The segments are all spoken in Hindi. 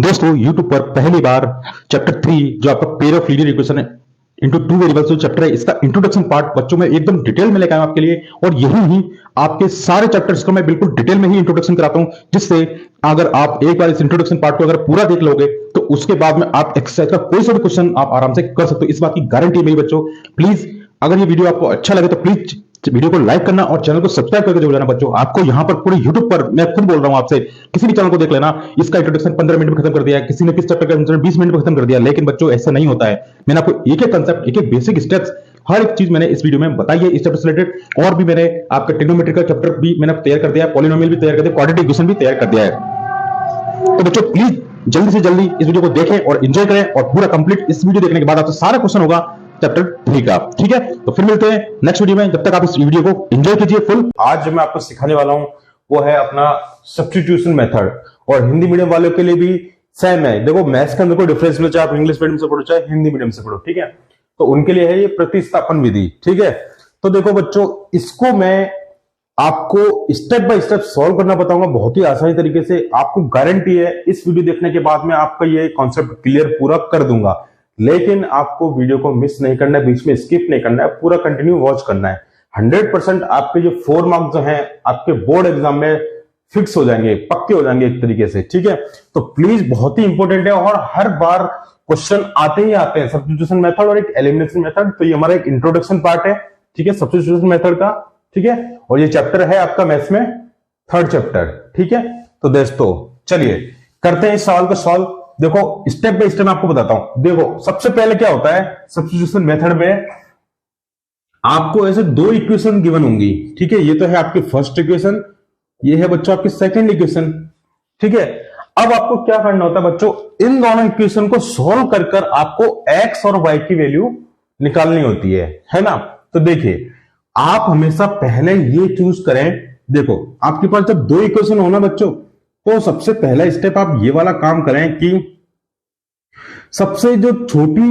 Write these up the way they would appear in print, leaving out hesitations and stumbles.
दोस्तों YouTube पर पहली बार चैप्टर 3 जो आपका पेयर ऑफ लीनियर इक्वेशन है इनटू टू वेरिएबल्स जो चैप्टर है इसका इंट्रोडक्शन पार्ट बच्चों में एकदम डिटेल में लेकर आया आपके लिए। और यही नहीं, आपके सारे चैप्टर्स को मैं बिल्कुल डिटेल में ही इंट्रोडक्शन कराता हूं, जिससे अगर आप एक बार इस इंट्रोडक्शन पार्ट को अगर पूरा देख लोगे तो उसके बाद में आप एक्सरसाइज का कोई सा भी क्वेश्चन आप आराम से कर सकते हो। इस बात की गारंटी है मेरी बच्चों। प्लीज अगर ये वीडियो आपको अच्छा लगे तो प्लीज वीडियो को लाइक करना और चैनल को सब्सक्राइब करके जुड़ जाना बच्चों। आपको यहां पर पूरे YouTube पर मैं खुद बोल रहा हूं आपसे, किसी भी चैनल को देख लेना, इसका इंट्रोडक्शन 15 मिनट में खत्म कर दिया है, किसी ने किस चैप्टर का इंट्रोडक्शन 20 मिनट में खत्म कर दिया। लेकिन बच्चों ऐसा नहीं होता है। मैंने आपको एक एक कंसेप्ट, एक एक बेसिक स्टेप्स, हर एक चीज मैंने इस वीडियो में बताई है इस चैप्टर से रिलेटेड। और भी मैंने आपका ट्रिग्नोमेट्री का चैप्टर भी मैंने तैयार कर दिया है, पॉलिनोमियल भी तैयार कर दिया, क्वाड्रेटिक इक्वेशन भी तैयार कर दिया है। तो बच्चों प्लीज जल्दी से जल्दी इस वीडियो को देखें और एंजॉय करें, और पूरा कंप्लीट इस वीडियो देखने के बाद आपसे सारा क्वेश्चन होगा चैप्टर 3 का। ठीक है, तो फिर मिलते हैं नेक्स्ट वीडियो में। जब तक आप इस वीडियो को एंजॉय कीजिए फुल। आज जो मैं आपको सिखाने वाला हूं वो है अपना सब्स्टिट्यूशन मेथड, और हिंदी मीडियम वालों के लिए भी सेम है। देखो मैथ्स के अंदर कोई डिफरेंस नहीं, चाहे आप इंग्लिश मीडियम से पढ़ो चाहे हिंदी मीडियम से पढ़ो, ठीक है। तो उनके लिए है ये प्रतिस्थापन विधि, ठीक है। तो देखो बच्चों, इसको मैं आपको स्टेप बाय स्टेप सॉल्व करना बताऊंगा बहुत ही आसानी तरीके से। आपको गारंटी है इस वीडियो देखने के बाद में आपका ये कॉन्सेप्ट क्लियर पूरा कर दूंगा। लेकिन आपको वीडियो को मिस नहीं करना है, बीच में स्किप नहीं करना है, पूरा कंटिन्यू वॉच करना है। 100% आपके जो 4 मार्क्स जो हैं आपके बोर्ड एग्जाम में फिक्स हो जाएंगे, पक्के हो जाएंगे एक तरीके से, ठीक है। तो प्लीज बहुत ही इंपॉर्टेंट है, और हर बार क्वेश्चन आते ही आते हैं सब्स्टिट्यूशन मेथड और एक एलिमिनेशन मेथड। तो ये हमारा एक इंट्रोडक्शन पार्ट है, ठीक है, सब्स्टिट्यूशन मेथड का, ठीक है। और ये चैप्टर है आपका मैथ्स में 3rd चैप्टर, ठीक है। तो दोस्तों चलिए करते हैं इस सवाल को सॉल्व। देखो स्टेप बाय स्टेप आपको बताता हूं। देखो सबसे पहले क्या होता है सब्स्टिट्यूशन मेथड में, आपको ऐसे 2 इक्वेशन गिवन होंगी, ठीक है। ये तो है आपकी फर्स्ट इक्वेशन, ये है बच्चों आपकी सेकंड इक्वेशन, ठीक है। अब आपको क्या करना होता है बच्चों, इन दोनों इक्वेशन को सॉल्व कर कर आपको x और y की वैल्यू निकालनी होती है ना। तो देखिए आप हमेशा पहले ये चूज करें। देखो आपके पास जब 2 इक्वेशन हो ना बच्चों, तो सबसे पहला स्टेप आप ये वाला काम करें कि सबसे जो छोटी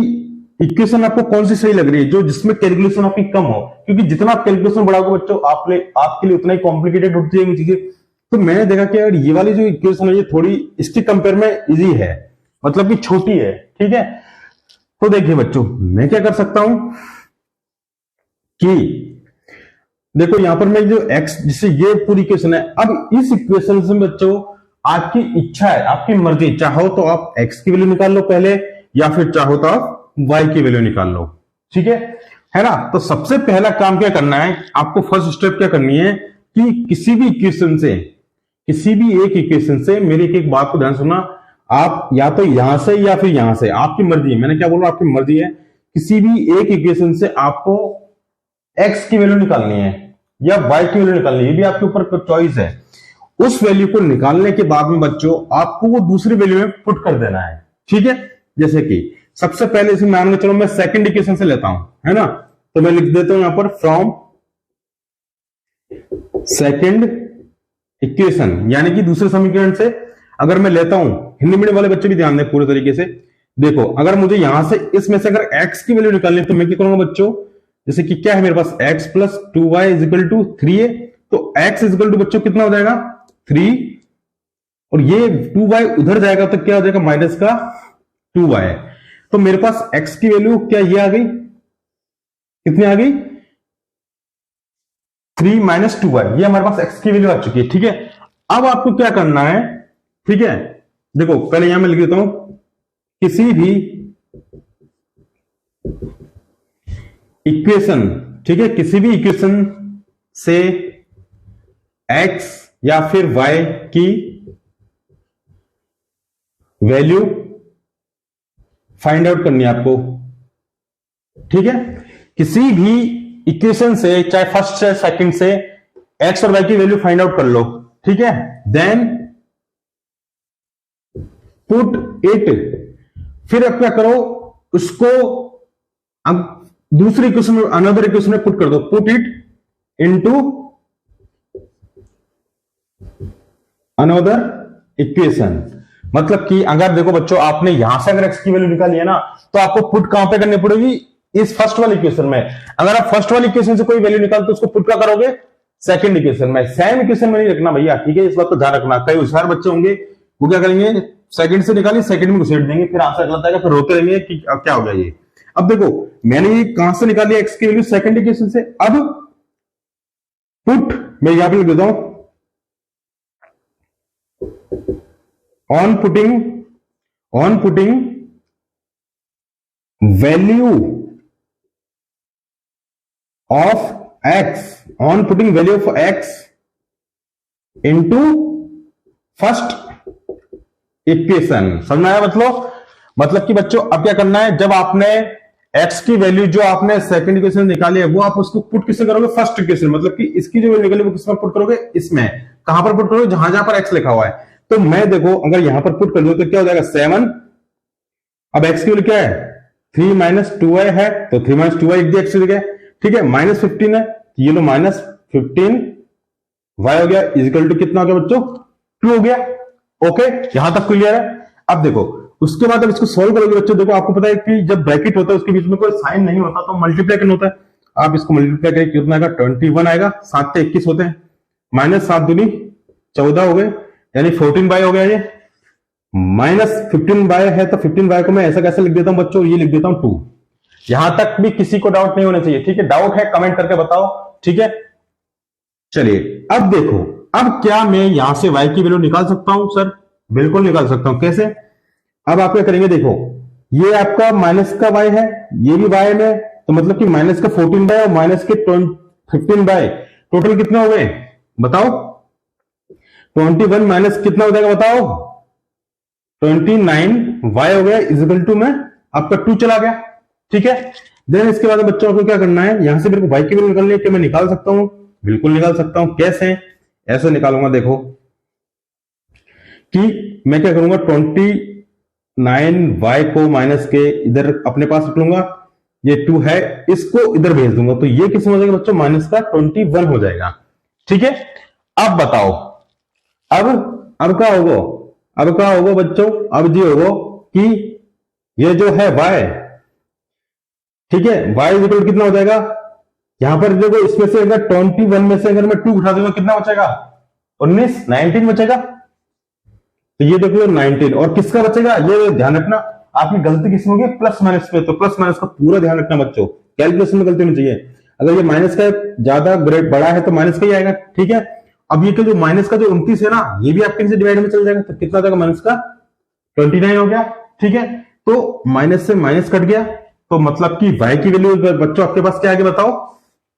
इक्वेशन आपको कौन सी सही लग रही है, जो जिसमें कैलकुलेशन आपकी कम हो, क्योंकि जितना आप कैलकुलेशन बढ़ाओगे बच्चों आपके लिए उतना ही कॉम्प्लिकेटेड होती जाएंगी चीजें। तो मैंने देखा कि यार ये वाली जो इक्वेशन है ये थोड़ी इसके कंपेयर में इजी है, मतलब कि छोटी है, ठीक है। तो देखिए बच्चों मैं क्या कर सकता हूं कि देखो यहां पर मैं जो x, जिससे ये पूरी इक्वेशन है, अब इस इक्वेशन से बच्चों आपकी इच्छा है, आपकी मर्जी, चाहो तो आप x की वैल्यू निकाल लो पहले, या फिर चाहो तो आप y की वैल्यू निकाल लो, ठीक है ना। तो सबसे पहला काम क्या करना है आपको, फर्स्ट स्टेप क्या करनी है कि किसी भी इक्वेशन से, किसी भी एक इक्वेशन से, मेरी एक बात को ध्यान सुनना, आप या तो यहां से या फिर यहां से, आपकी मर्जी है। मैंने क्या बोला, आपकी मर्जी है। किसी भी एक इक्वेशन से आपको x की वैल्यू निकालनी है या y की वैल्यू निकालनी है, ये भी आपके ऊपर चॉइस है। उस वैल्यू को निकालने के बाद में बच्चों आपको वो दूसरी वैल्यू में पुट कर देना है, ठीक है। जैसे कि सबसे पहले इसे मान के चलो मैं सेकंड इक्वेशन से लेता हूं, है ना। तो मैं लिख देता हूं यहां पर फ्रॉम सेकंड इक्वेशन, यानी कि दूसरे समीकरण से अगर मैं लेता हूं, हिंदी मीडियम वाले बच्चे भी ध्यान दें पूरे तरीके से। देखो अगर मुझे यहां से इसमें से अगर x की वैल्यू निकालनी है तो मैं क्या करूंगा बच्चों, जैसे कि क्या है मेरे पास x plus 2y is equal to 3 है, तो x इज इक्वल टू बच्चों कितना हो जाएगा 3, और ये 2y उधर जाएगा तो क्या हो जाएगा माइनस का 2y। तो मेरे पास x की वैल्यू क्या ये आ गई, कितनी आ गई 3 माइनस 2y, ये हमारे पास x की वैल्यू आ चुकी है, ठीक है। अब आपको क्या करना है, ठीक है। देखो पहले यहां मैं लिख देता हूं, किसी भी इक्वेशन, ठीक है, किसी भी इक्वेशन से x या फिर y की वैल्यू फाइंड आउट करनी है आपको, ठीक है। किसी भी इक्वेशन से, चाहे फर्स्ट से सेकंड से, x और y की वैल्यू फाइंड आउट कर लो, ठीक है। देन पुट इट, फिर अब क्या करो, उसको अब दूसरी इक्वेशन में, अनदर इक्वेशन में पुट कर दो, put it into another equation. मतलब कि अगर देखो बच्चों आपने यहां से अगर x की वैल्यू निकाली है ना, तो आपको पुट कहां पे करनी पड़ेगी, इस फर्स्ट वाली इक्वेशन में। अगर आप फर्स्ट वाली इक्वेशन से कोई वैल्यू निकालते तो उसको पुट क्या करोगे, सेकंड इक्वेशन में। सेम इक्वेशन में नहीं रखना भैया, ठीक है, इस बात को ध्यान रखना। कई होशियार बच्चे होंगे वो क्या करेंगे, सेकंड से निकाली, सेकंड में घुसेड़ देंगे, फिर आंसर गलत आएगा, फिर रोते रहेंगे कि अब क्या हो गया ये। अब देखो मैंने ये कहां से निकाली एक्स की वैल्यू, सेकंड इक्वेशन से। अब पुट मैं यहां पे लिख देता हूं, on putting value of x into first equation. समझ में आया? मतलब कि बच्चों अब क्या करना है, जब आपने x की वैल्यू जो आपने सेकंड इक्वेशन निकाली है वो आप उसको पुट किससे करोगे, फर्स्ट इक्वेशन। मतलब कि इसकी जो वैल्यू निकाली वो किसमें पुट करोगे, इसमें। कहां पर पुट करोगे, जहां जहां पर x लिखा हुआ है। तो मैं देखो अगर यहां पर पुट कर दूं तो क्या हो जाएगा 7। अब x की वैल्यू क्या है 3 माइनस 2y है, तो 3 माइनस 2y एक एक्स लिखा है, ठीक है। माइनस 15 है, ये लो माइनस 15y हो गया, इजिकल टू कितना हो गया बच्चों 2 हो गया। ओके, यहां तक क्लियर है। अब देखो उसके बाद अब इसको सोल्व करोगे बच्चों, देखो आपको पता है कि जब ब्रैकेट होता है उसके बीच में कोई साइन नहीं होता तो मल्टीप्लाई करना होता है। आप इसको मल्टीप्लाई करें कितना आएगा 21 आएगा, 7 से 21 होते हैं, माइनस 7 दूनी 14 हो गए, यानी 14y हो गया ये। माइनस 15y है तो 15y को मैं ऐसा कैसे लिख देता हूं बच्चों, ये लिख देता हूं 2। यहां तक भी किसी को डाउट नहीं होना चाहिए, ठीक है। डाउट है कमेंट करके बताओ, ठीक है। चलिए अब देखो, अब क्या मैं यहां से y की वैल्यू निकाल सकता हूं सर? बिल्कुल निकाल सकता हूं। कैसे? अब आप क्या करेंगे, देखो ये आपका माइनस का y है, ये भी y में, तो मतलब कि माइनस का 14y और माइनस के 15y टोटल कितने हो गए बताओ? 21 माइनस कितना हो जाएगा बताओ? 29y हो गया, इजिकल टू में आपका 2 चला गया, ठीक है। देन इसके बाद बच्चों को क्या करना है, यहां से मेरे को y की वैल्यू निकालनी है, क्या मैं निकाल सकता हूं? बिल्कुल निकाल सकता हूं। कैसे? ऐसे निकालूंगा, देखो कि मैं क्या करूंगा 29y को माइनस के इधर अपने पास रख लूंगा, ये 2 है इसको इधर भेज दूंगा, तो ये किस में हो जाएगा बच्चों माइनस का 21 हो जाएगा, ठीक है। अब बताओ अब क्या होगा, अब क्या होगा बच्चों, अब ये होगा कि ये जो है y, ठीक है, y इक्वल कितना हो जाएगा, यहां पर देखो इसमें से अगर 21 में से अगर मैं 2 उठा दूंगा कितना बचेगा 19 बचेगा, तो ये देखो 19 और किसका बचेगा, ये ध्यान रखना आपकी गलती किसमें होगी प्लस माइनस पे, तो प्लस माइनस का पूरा ध्यान रखना बच्चों, कैलकुलेशन में गलती होनी चाहिए। अगर ये माइनस का ज्यादा ग्रेड बड़ा है तो माइनस का ही आएगा, ठीक है। अब ये जो माइनस का जो 29 है ना, ये भी आपके से डिवाइड में चल जाएगा, तो कितना जाएगा माइनस का 29 हो गया, ठीक है। तो माइनस से माइनस कट गया, तो मतलब कि y की वैल्यू बच्चों आपके पास क्या आ गई बताओ,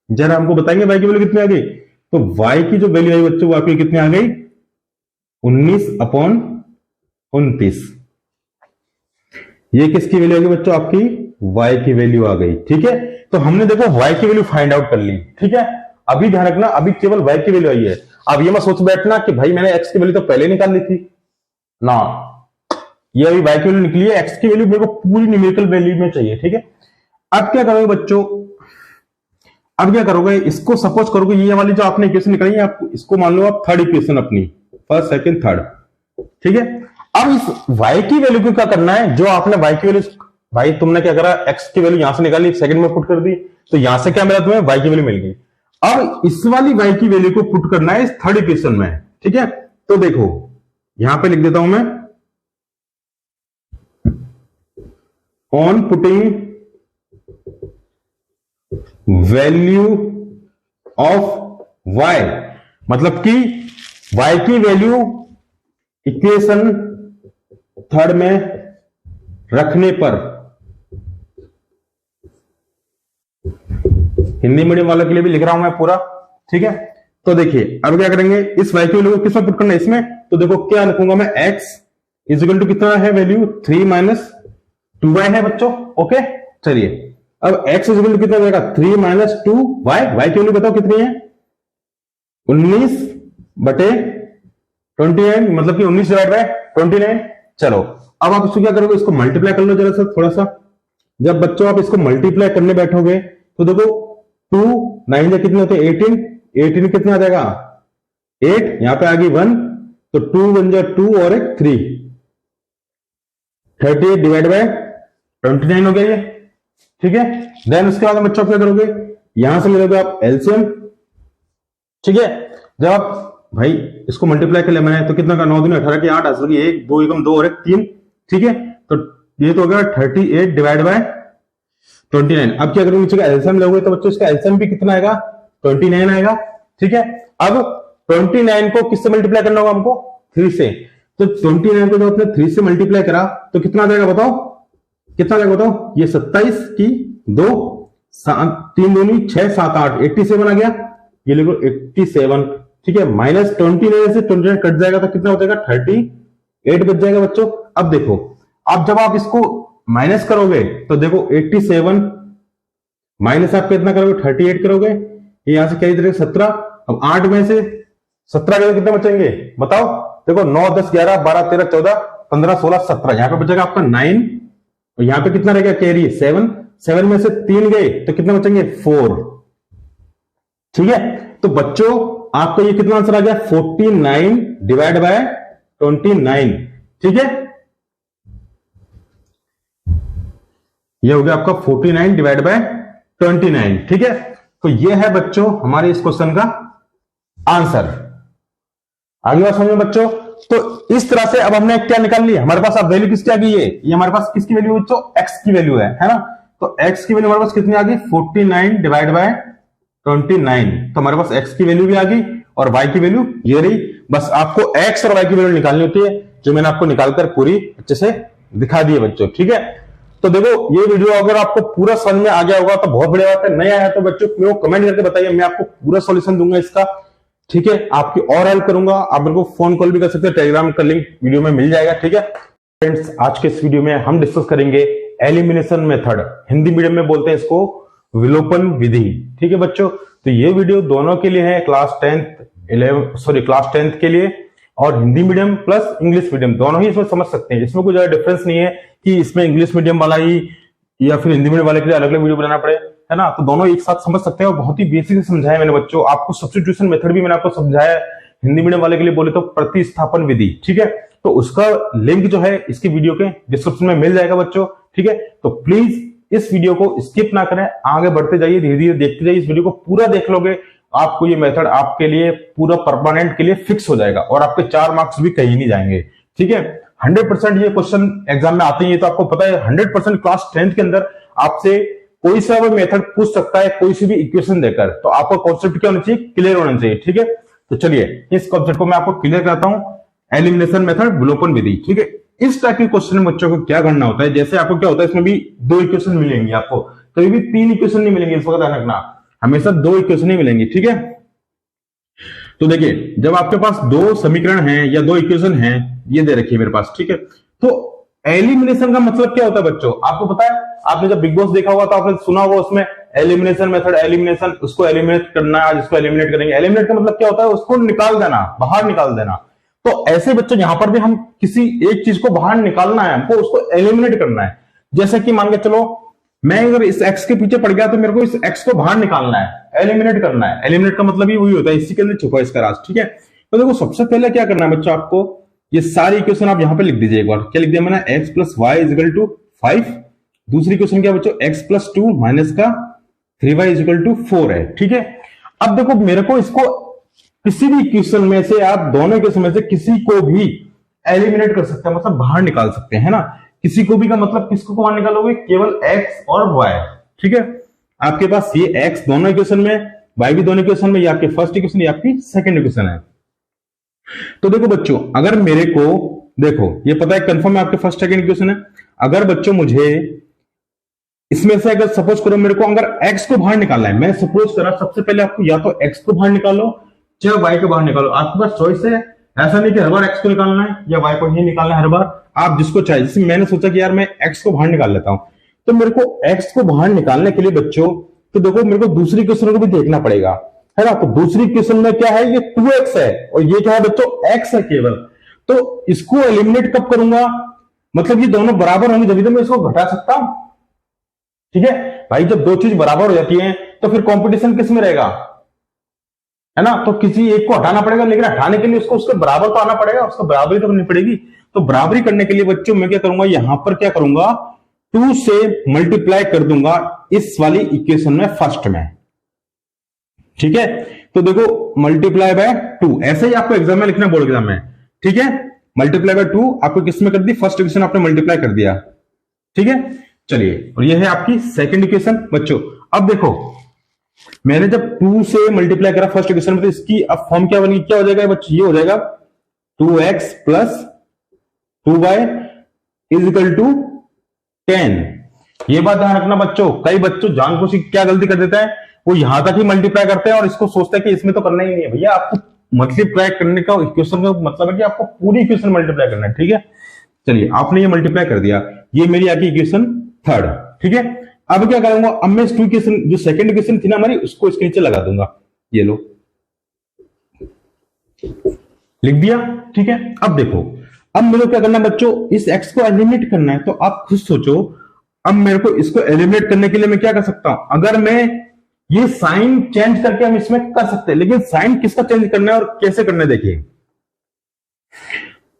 जरा हमको बताएंगे y की वैल्यू कितनी आ गई। तो y की जो वैल्यू आई बच्चों वो आपकी कितनी आ गई 19/29। ये किसकी वैल्यू आ गई बच्चों, आपकी y की वैल्यू आ गई, ठीक है। तो हमने देखो y की वैल्यू फाइंड आउट कर ली, ठीक है। अभी ध्यान रखना अभी केवल y की वैल्यू आई है। अब ये मत सोच बैठना कि भाई मैंने x की वैल्यू तो पहले निकाल ली थी ना, ये अभी y की वैल्यू निकली है, x की वैल्यू मेरे को पूरी न्यूमेरिकल वैल्यू में चाहिए, ठीक है। अब क्या करोगे बच्चों, अब क्या करोगे, इसको सपोज करोगे ये वाली जो आपने इक्वेशन निकाली है, आप इसको मान लो आप थर्ड इक्वेशन अपनी, फर्स्ट सेकंड थर्ड, ठीक है। अब इस y की वैल्यू को क्या करना है, जो आपने y की वैल्यू, भाई तुमने क्या करा x की वैल्यू यहां से निकाली सेकंड में पुट कर दी, तो यहां से क्या मिला तुम्हें y की वैल्यू मिल गई। अब इस वाली y की वैल्यू को पुट करना है इस थर्ड इक्वेशन में, ठीक है। तो देखो यहां पे लिख देता हूं मैं, on putting value of y, मतलब कि y की वैल्यू इक्वेशन थर्ड में रखने पर, हिंदी मीडियम वालों के लिए भी लिख रहा हूं मैं पूरा, ठीक है। तो देखिए अब क्या करेंगे, इस y की वैल्यू को किसमें पुट करना है, इसमें। तो देखो क्या लिखूंगा मैं, x इजिकल टू कितना है वैल्यू 3 माइनस 2y है बच्चों, ओके। चलिए अब x इजिकल टू कितना हो जाएगा 3 माइनस 2y, y की वैल्यू बताओ कितनी है 19/29, मतलब कि 19/29। चलो अब आप इसको क्या करोगे, इसको मल्टीप्लाई कर लो जरा सा थोड़ा सा। जब बच्चों आप इसको मल्टीप्लाई करने बैठोगे तो देखो 2 9 कितने होते हैं 18 कितना आ जाएगा 8, यहां पे आ गई 1, तो 2 1 जा 2 और एक 3, 38 डिवाइड बाय 29 हो गया ये, ठीक है। देन उसके बाद बच्चों क्या करोगे, यहां से ले लोगे आप एलसीएम, ठीक है। जब आप भाई इसको मल्टीप्लाई कर लिया मैंने तो कितना का 9 दूनी 18 की 8 आ सके 1 2 एकम 2 और 1 3, ठीक है। तो ये तो हो गया 38 डिवाइड बाय 29। अब क्या करूंगा, नीचे का एलसीएम लोगे तो बच्चों इसका एलसीएम भी कितना आएगा, 29 आएगा, ठीक है। अब 29 को किससे मल्टीप्लाई करना होगा हमको, 3 से। तो 29 को जब आपने 3 से मल्टीप्लाई करा तो कितना आ जाएगा बताओ, कितना आ जाएगा बताओ, ये 27 की 2 3 दूनी 6 7 8 87 आ गया, ये लिखो 87, ठीक है। माइनस 29 से 29 कट जाएगा तो कितना हो जाएगा, 38 बच जाएगा बच्चों। अब देखो, अब जब आप इसको माइनस करोगे तो देखो 87 माइनस आप कितना करोगे, 38 करोगे, यहां से क्या इधर 17। अब 8 में से 17 के कितने बचेंगे बताओ, देखो 9 10 11 12 13 14 15 16 17, यहां पे बचेगा आपका 9 और यहां पे कितना रहेगा कैरी 7, 7 में से 3 गए तो कितने बचेंगे 4, ठीक है। तो बच्चों आपको ये कितना आंसर आ गया, 49 डिवाइड बाय 29, ठीक है। ये हो गया आपका 49 डिवाइड बाय 29, ठीक है। तो ये है बच्चों हमारे इस क्वेश्चन का आंसर। आगे बात समझो बच्चों, तो इस तरह से अब हमने क्या निकाल लिया, हमारे पास अब वैल्यू किसकी आ गई है, ये हमारे पास किसकी वैल्यू बच्चों, एक्स की वैल्यू है ना। तो एक्स की वैल्यू हमारे पास कितनी आ गई, 49 डिवाइड बाय 29। तो हमारे पास एक्स की वैल्यू भी आ गई और वाई की वैल्यू ये रही। बस आपको एक्स और वाई की वैल्यू निकालनी होती है, जो मैंने आपको निकालकर पूरी अच्छे से दिखा दी है बच्चों, ठीक है। तो देखो ये वीडियो अगर आपको पूरा समझ में आ गया होगा तो बहुत बढ़िया बात है, नहीं आया तो बच्चों मेरे को कमेंट करके बताइए, मैं आपको पूरा सॉल्यूशन दूंगा इसका, ठीक है। आपकी और हेल्प करूंगा, आप मेरे को फोन कॉल भी कर सकते हैं, टेलीग्राम का लिंक वीडियो में मिल जाएगा, ठीक है। फ्रेंड्स आज के इस वीडियो में हम डिस्कस करेंगे एलिमिनेशन मेथड, हिंदी मीडियम में बोलते हैं इसको विलोपन विधि, ठीक है बच्चों। तो ये वीडियो दोनों के लिए है, क्लास 10th के लिए और Hindi medium plus English medium दोनों ही इसमें समझ सकते हैं। इसमें कोई ज्यादा डिफरेंस नहीं है कि इसमें इंग्लिश मीडियम वाला ही या फिर हिंदी मीडियम वाले के लिए अलग अलग वीडियो बनाना पड़े, है ना। तो दोनों एक साथ समझ सकते हैं और बहुत ही बेसिक से समझाया मैंने बच्चों। आपको सब्स्टिट्यूशन मेथड भी मैंने आपको समझाया, हिंदी मीडियम वाले के लिए बोले तो प्रतिस्थापन विधि, ठीक है। तो उसका लिंक जो है इसकी वीडियो के डिस्क्रिप्शन में मिल जाएगा बच्चों, ठीक है। तो प्लीज इस वीडियो को स्किप ना करें, आगे बढ़ते जाइए, धीरे धीरे देखते जाइए, इस वीडियो को पूरा देख लोगे, आपको ये मेथड आपके लिए पूरा परमानेंट के लिए फिक्स हो जाएगा और आपके 4 मार्क्स भी कहीं नहीं जाएंगे, ठीक है। 100% ये क्वेश्चन एग्जाम में आते हैं, तो आपको पता है 100% क्लास 10th के अंदर आपसे कोई सा भी मेथड पूछ सकता है, कोई सी भी इक्वेशन देकर। तो आपका कॉन्सेप्ट क्या होना चाहिए, क्लियर होना चाहिए, ठीक है। तो चलिए इस कॉन्सेप्ट को मैं आपको क्लियर करता हूं, एलिमिनेशन मेथड विलोपन विधि, ठीक है। इस टाइप के क्वेश्चन में बच्चों को क्या करना होता है, जैसे आपको क्या होता है इसमें भी 2 इक्वेशन मिलेंगे आपको, कभी भी 3 इक्वेशन नहीं मिलेंगे, इसको ध्यान रखना, हमेशा 2 इक्वेशन ही मिलेंगी, ठीक है। तो देखिए जब आपके पास 2 समीकरण हैं या 2 इक्वेशन हैं, ये दे रखी है मेरे पास, ठीक है। तो एलिमिनेशन का मतलब क्या होता है बच्चों, आपको पता है, आपने जब बिग बॉस देखा होगा तो आपने सुना होगा उसमें एलिमिनेशन मेथड, एलिमिनेशन, उसको एलिमिनेट करना, आज इसको एलिमिनेट करेंगे। एलिमिनेट का मतलब क्या होता है, उसको निकाल देना, बाहर निकाल देना। तो ऐसे बच्चों यहां पर भी हम किसी एक चीज को बाहर निकालना है, हमको उसको एलिमिनेट करना है। जैसे कि मान के चलो मैं अगर इस एक्स के पीछे पड़ गया तो मेरे को इस एक्स को बाहर निकालना है, एलिमिनेट करना है। एलिमिनेट का मतलब ही वही होता है, इसी के अंदर छुपा है इसका राज, ठीक है। तो देखो सबसे पहले क्या करना है बच्चों, आपको ये सारी इक्वेशन आप यहां पे लिख दीजिए एक बार। क्या लिख दिया मैंने, x plus y is equal to 5। दूसरी इक्वेशन क्या बच्चों, एक्स प्लस 2 माइनस का 3y इजिकल टू 4 है, ठीक है। अब देखो मेरे को इसको किसी भी इक्वेशन में से, आप दोनों इक्वेशन में से किसी को भी एलिमिनेट कर सकते हैं, मतलब बाहर निकाल सकते हैं, है ना। किसी को भी का मतलब किसको बाहर निकालोगे, केवल x और y, ठीक है। आपके पास ये x दोनों इक्वेशन में, y भी दोनों इक्वेशन में, ये आपकी फर्स्ट इक्वेशन, ये आपकी सेकंड इक्वेशन है। तो देखो बच्चों अगर मेरे को, देखो ये पता है कंफर्म है आपके फर्स्ट सेकंड इक्वेशन है। अगर बच्चों मुझे इसमें से अगर सपोज करो मेरे को अगर x को बाहर निकालना है, मैं सपोज करा सबसे पहले आपको या तो x को बाहर निकालो चाहे y को बाहर निकालो, आपके पास चॉइस है। ऐसा नहीं कि हर बार x को निकालना है या y को ही निकालना है, हर बार आप जिसको चाहिए। जैसे मैंने सोचा कि यार मैं x को बाहर निकाल लेता हूं, तो मेरे को x को बाहर निकालने के लिए बच्चों, तो देखो मेरे को दूसरी इक्वेशन को भी देखना पड़ेगा, है ना। तो दूसरी इक्वेशन में क्या है, ये 2x है और ये क्या है बच्चों, x है केवल। तो इसको एलिमिनेट कब करूंगा, मतलब ये दोनों बराबर होंगे जब तो मैं इसको घटा सकता हूं, ठीक है भाई। जब 2 चीज बराबर हो जाती है तो फिर कंपटीशन किस में रहेगा, है ना। तो किसी एक को हटाना पड़ेगा, लेकिन हटाने के लिए उसको उसके बराबर तो आना पड़ेगा, उसको बराबरी तो करनी पड़ेगी। तो बराबरी करने के लिए बच्चों मैं क्या करूंगा, यहां पर क्या करूंगा, 2 से मल्टीप्लाई कर दूंगा इस वाली इक्वेशन में फर्स्ट में, ठीक है। तो देखो मल्टीप्लाई बाय 2, ऐसे ही आपको एग्जाम में लिखना, बोर्ड एग्जाम में, ठीक है। मल्टीप्लाई बाय 2 आपको किस में कर दी, फर्स्ट इक्वेशन आपने मल्टीप्लाई कर दिया, ठीक है। चलिए, और ये है आपकी सेकंड इक्वेशन बच्चों। अब देखो मैंने जब 2 से मल्टीप्लाई करा फर्स्ट इक्वेशन में, तो इसकी अब फॉर्म क्या बनेगी, क्या हो जाएगा बच्चों, ये हो जाएगा 2x plus 2y is equal to 10। ये बात ध्यान रखना बच्चों, कई बच्चों जानबूझ के क्या गलती कर देता है, वो यहां तक ही मल्टीप्लाई करते हैं और इसको सोचते हैं कि इसमें तो करना ही नहीं है। भैया आपको मल्टीप्लाई करने का इक्वेशन का मतलब है कि आपको पूरी इक्वेशन मल्टीप्लाई करना है, ठीक है। चलिए, आपने ये मल्टीप्लाई कर दिया, ये मेरी आपकी इक्वेशन थर्ड, ठीक है। अब क्या करूंगा, अब मैं इस 2 इक्वेशन जो सेकंड इक्वेशन थी ना हमारी, उसको इसके नीचे लगा दूंगा, ये लो लिख दिया, ठीक है। अब देखो, अब मेरे को क्या करना है बच्चों, इस x को एलिमिनेट करना है। तो आप खुद सोचो, अब मेरे को इसको एलिमिनेट करने के लिए मैं क्या कर सकता हूं, अगर मैं ये साइन चेंज करके हम इसमें कर सकते हैं, लेकिन साइन किसका चेंज करना है और कैसे करना है, देखिए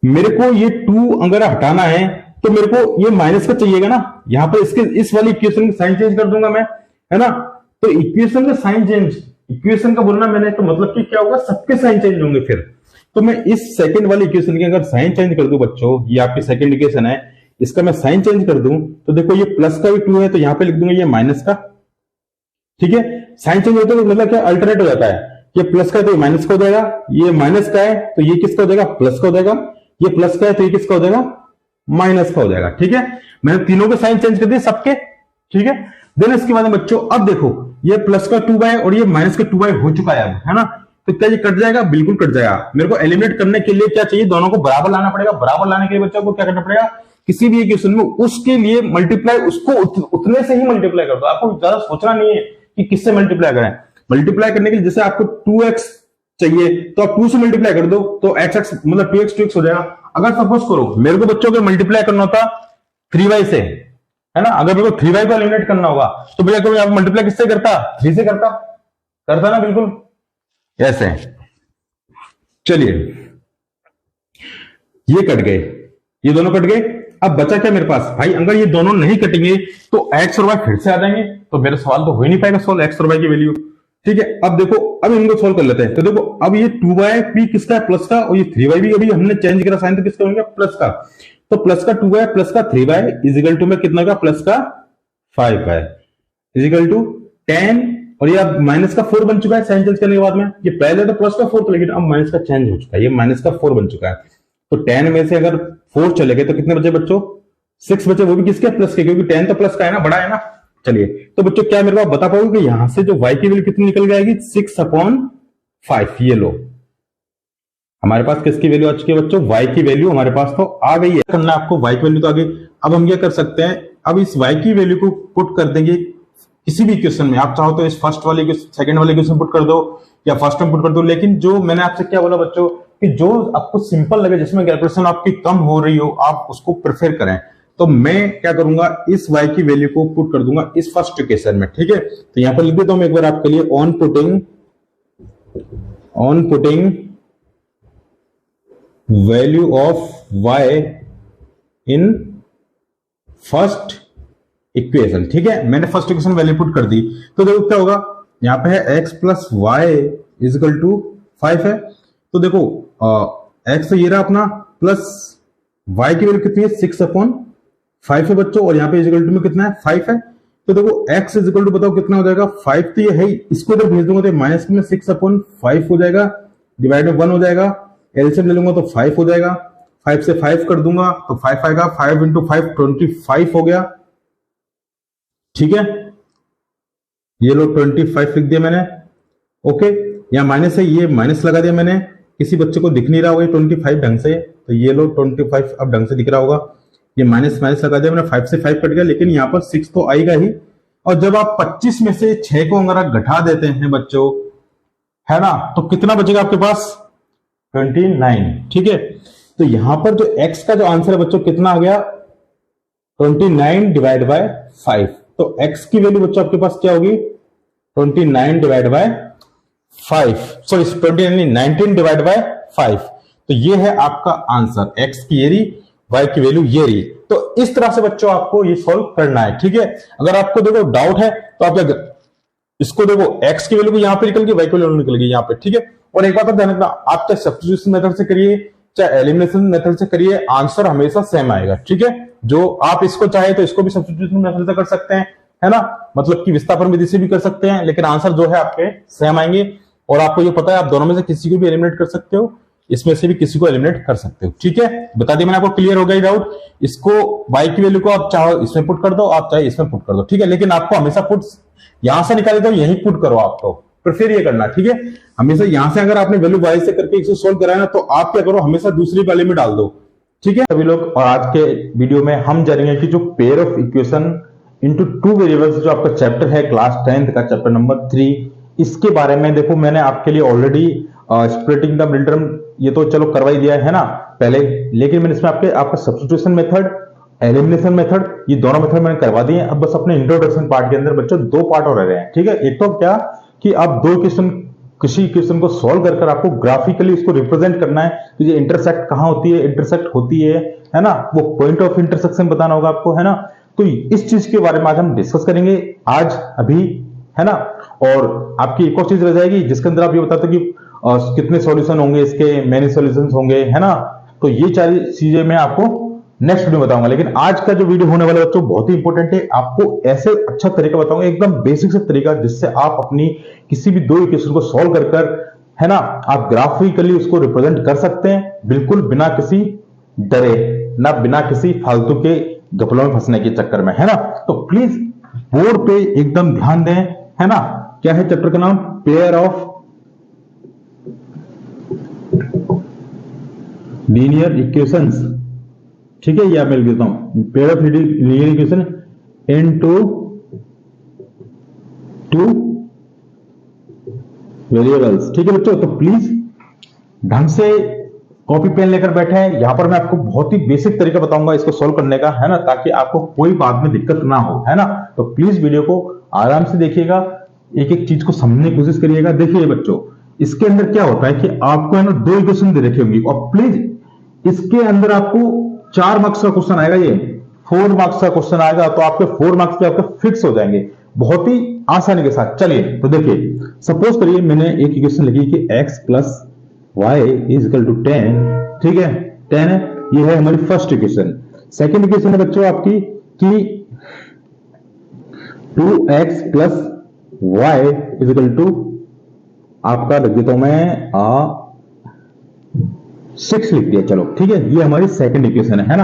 मेरे को ये 2 अगर हटाना है तो मेरे को ये माइनस का चाहिएगा ना, यहां पर इसके इस वाली इक्वेशन की साइन चेंज कर दूंगा मैं, है ना। तो इक्वेशन का साइन चेंज, इक्वेशन का बोलना मैंने, तो मतलब कि क्या होगा, सबके साइन चेंज होंगे फिर। तो मैं इस सेकंड वाली इक्वेशन की अगर साइन चेंज कर दूं बच्चों, ये आपकी सेकंड इक्वेशन है, इसका मैं साइन चेंज कर दूं, तो देखो ये प्लस का भी 2 है, तो यहां पे लिख दूंगा ये माइनस का, ठीक है। साइन चेंज होता है तो मतलब क्या, अल्टरनेट हो जाता है, ये प्लस का है तो ये माइनस का हो जाएगा, ये माइनस का है तो ये किसका हो जाएगा, प्लस का हो जाएगा, ये प्लस का है तो ये किसका हो जाएगा, माइनस का हो जाएगा, ठीक है। मैंने तीनों के साइन चेंज कर दिए सबके, ठीक है। देन इसके बाद बच्चों अब देखो, ये प्लस का 2y और ये माइनस का 2y हो चुका है, है ना। तो क्या ये कट जाएगा, बिल्कुल कट जाएगा। मेरे को एलिमिनेट करने के लिए क्या चाहिए, दोनों को बराबर लाना पड़ेगा। बराबर लाने के लिए बच्चों को क्या करना पड़ेगा, किसी भी इक्वेशन में उसके लिए मल्टीप्लाई, उसको उतने से ही मल्टीप्लाई कर दो। आपको ज्यादा सोचना नहीं है कि किससे मल्टीप्लाई करें। मल्टीप्लाई करने के लिए जैसे आपको 2x चाहिए तो आप 2 से मल्टीप्लाई कर दो, तो x मतलब 2x हो जाएगा। अगर सपोज करो मेरे को बच्चों को मल्टीप्लाई करना होता 3y से, है ना, अगर मेरे को 3y को एलिमिनेट करना होगा तो भैया को मल्टीप्लाई किससे करता, 3 से करता ना, बिल्कुल ऐसे। चलिए, ये कट गए, ये दोनों कट गए। अब बचा क्या मेरे पास, भाई अगर ये दोनों नहीं कटेंगे तो x और y फिर से आ जाएंगे, तो मेरा सवाल तो हो ही नहीं पाएगा सोल्व, x और y की वैल्यू, ठीक है। अब देखो, अब इनको सोल्व कर लेते हैं। तो देखो, अब ये 2y भी किसका है, प्लस का, और ये 3y भी अभी हमने चेंज करा साइन, तो किसका हो गया, प्लस का। तो प्लस का 2y प्लस का 3y इज इक्वल टू में कितना का, प्लस का 5y इज इक्वल टू 10, और ये अब माइनस का 4 बन चुका है साइन चेंज करने के बाद में। ये पहले तो प्लस का 4 था, लेकिन अब माइनस का चेंज हो चुका है, ये माइनस का 4 बन चुका है। तो 10 में से अगर 4 चले गए तो कितने बचे बच्चों, 6 बचे, वो भी किसके, प्लस के, क्योंकि 10 तो प्लस का है ना, बड़ा है ना। चलिए, तो बच्चों क्या मेरे को बता पाओगे कि यहां से जो y की वैल्यू कितनी निकल जाएगी, 6/5। ये लो, हमारे पास किसकी वैल्यू आ चुकी है बच्चों, y की वैल्यू हमारे पास तो आ गई है। करना आपको y की वैल्यू तो आ गई। अब हम क्या कर सकते हैं, अब इस y की वैल्यू को पुट कर देंगे किसी भी इक्वेशन में। आप चाहो तो इस फर्स्ट वाले सेकंड वाले इक्वेशन पुट कर दो, या फर्स्ट में पुट कर दो। लेकिन जो मैंने आपसे क्या बोला बच्चों, कि जो आपको सिंपल लगे, जिसमें कैलकुलेशन आपकी कम हो रही हो, आप उसको प्रेफर करें। तो मैं क्या करूंगा, इस y की वैल्यू को पुट कर दूंगा इस फर्स्ट इक्वेशन में, ठीक है। तो यहां पर लिख देता हूं मैं एक बार आपके लिए, on putting value of y in first equation, ठीक है। मैंने फर्स्ट इक्वेशन वैल्यू पुट कर दी, तो देखो क्या होगा, यहां पे है x plus y is equal to 5 है। तो देखो x तो ये रहा अपना, प्लस y की वैल्यू कितनी है, 6/5 है बच्चों, और यहाँ पे इज इक्वल टू में कितना है, 5 है। तो देखो x इज इक्वल टू बताओ कितना हो जाएगा, 5 तो ये है, इसको इधर भेज दूंगा तो माइनस में 6/5 हो जाएगा, डिवाइड में 1 हो जाएगा, एलसीएम ले लूंगा तो 5 हो जाएगा, 5 से 5 कर दूंगा तो 5 आएगा, 5 इंटू 5 25 हो गया, ठीक है। ये लो 25 लिख दिया मैंने, ओके। यहाँ माइनस है, ये माइनस लगा दिया मैंने, किसी बच्चे को दिख नहीं रहा होगा 25 ढंग से, तो ये लो 25 अब ढंग से दिख रहा होगा। ये माइनस माइनस लगा दिया मैंने, 5 से 5 कट गया, लेकिन यहाँ पर 6 तो आएगा ही। और जब आप 25 में से 6 को अगर घटा देते हैं बच्चों, है ना, तो कितना बचेगा आपके पास, 29, ठीक है। तो यहां पर जो x का जो आंसर है बच्चों कितना आ गया, 29 डिवाइड बाय 5। तो x की वैल्यू बच्चों आपके पास क्या होगी, 29 divide by 5, sorry 19 divide by 5। तो ये है आपका आंसर, x की ये रही, y की वैल्यू ये रही। तो इस तरह से बच्चों आपको ये सॉल्व करना है, ठीक है। अगर आपको देखो डाउट है तो आप इसको देखो x की वैल्यू यहाँ पे निकल गई, y की वैल्यू निकल गई यहाँ पे, ठीक है। और एक बात आप ध्यान रखना, आप चाहे सब्स्टिट्यूशन मेथड से करिए चाहे एलिमिनेशन मेथड से करिए, आंसर हमेशा सेम आएगा, ठीक है। जो आप इसको चाहे तो इसको भी सब्स्टिट्यूशन मेथड से कर सकते हैं, है ना, मतलब कि विस्थापन विधि से भी कर सकते हैं, लेकिन आंसर जो है आपके सेम आएंगे। और आपको ये पता है आप दोनों में से किसी को भी एलिमिनेट कर सकते हो, इसमें से भी किसी को एलिमिनेट कर सकते हो, ठीक है। बता दिया मैंने आपको, क्लियर हो गया डाउट। इसको y की वैल्यू को आप चाहो इसमें पुट कर दो, आप चाहे इसमें पुट कर दो, ठीक है। लेकिन आपको हमेशा पुट यहां से निकाले तो यहीं पुट करो, आपको प्रेफर ये करना, ठीक है। हमेशा यहां से अगर आपने वैल्यू y से करके इसको सोल्व कराया ना, तो आप क्या करो, हमेशा दूसरी वाले में डाल दो, ठीक है सभी लोग। और आज के वीडियो में हम जानेंगे कि जो pair of equation into two variables जो आपका चैप्टर है क्लास 10th का चैप्टर नंबर 3, इसके बारे में देखो मैंने आपके लिए already splitting the mid term ये तो चलो करवा ही दिया है ना पहले, लेकिन मैंने इसमें आपका सब्स्टिट्यूशन मेथड, एलिमिनेशन मेथड, ये दोनों मेथड मैंने करवा दिए। अब बस अपने इंट्रोडक्शन पार्ट के अंदर बच्चों दो पार्ट और रह रहे हैं, ठीक है। एक तो क्या कि आप दो इक्वेशन, किसी इक्वेशन को सॉल्व कर आपको ग्राफिकली इसको रिप्रेजेंट करना है कि ये इंटरसेक्ट कहां होती है, इंटरसेक्ट होती है ना, वो पॉइंट ऑफ इंटरसेक्शन बताना होगा आपको, है ना। तो इस चीज के बारे में आज हम डिस्कस करेंगे आज अभी, है ना। और आपकी एक और चीज रह जाएगी जिसके अंदर आप ये बताते कि कितने सॉल्यूशन होंगे इसके, मेनी सॉल्यूशंस होंगे, है ना। तो ये सारी चीजें मैं आपको नेक्स्ट वीडियो में बताऊंगा। लेकिन आज का जो वीडियो होने वाला बच्चों बहुत ही इंपॉर्टेंट है, आपको ऐसे अच्छा तरीका बताऊंगा, एकदम बेसिक से तरीका, जिससे आप अपनी किसी भी दो इक्वेशन को सॉल्व कर है ना, आप ग्राफिकली उसको रिप्रेजेंट कर सकते हैं, बिल्कुल बिना किसी डरे, ना बिना किसी फालतू के घपलों में फंसने के चक्कर में, है ना। तो प्लीज बोर्ड पे एकदम ध्यान दें, है ना। क्या है चैप्टर का नाम, पेयर ऑफ लीनियर इक्वेशंस, ठीक है। यह मैं लिख देता हूं, pair of linear equation into two variables, ठीक है बच्चों। तो प्लीज ढंग से कॉपी पेन लेकर बैठे हैं, यहां पर मैं आपको बहुत ही बेसिक तरीका बताऊंगा इसको सॉल्व करने का, है ना, ताकि आपको कोई बाद में दिक्कत ना हो, है ना। तो प्लीज वीडियो को आराम से देखिएगा, एक एक चीज को समझने की कोशिश करिएगा। देखिए बच्चों, इसके अंदर क्या होता है कि आपको है ना दो इक्वेशन दे रखी होंगी, और प्लीज इसके अंदर आपको 4 मार्क्स का क्वेश्चन आएगा, ये 4 मार्क्स का क्वेश्चन आएगा, तो आपके 4 मार्क्स पे आपके फिक्स हो जाएंगे बहुत ही आसानी के साथ। चलिए तो देखिए, सपोज करिए मैंने एक इक्वेशन लिखी कि x plus y is equal to 10, ठीक है, 10 है, ये है हमारी फर्स्ट इक्वेशन। सेकेंड इक्वेशन है बच्चों आपकी कि 2x plus y is equal to, आपका लिख देता हूं मैं 6 लिख दिया, चलो ठीक है, ये हमारी सेकंड इक्वेशन है ना।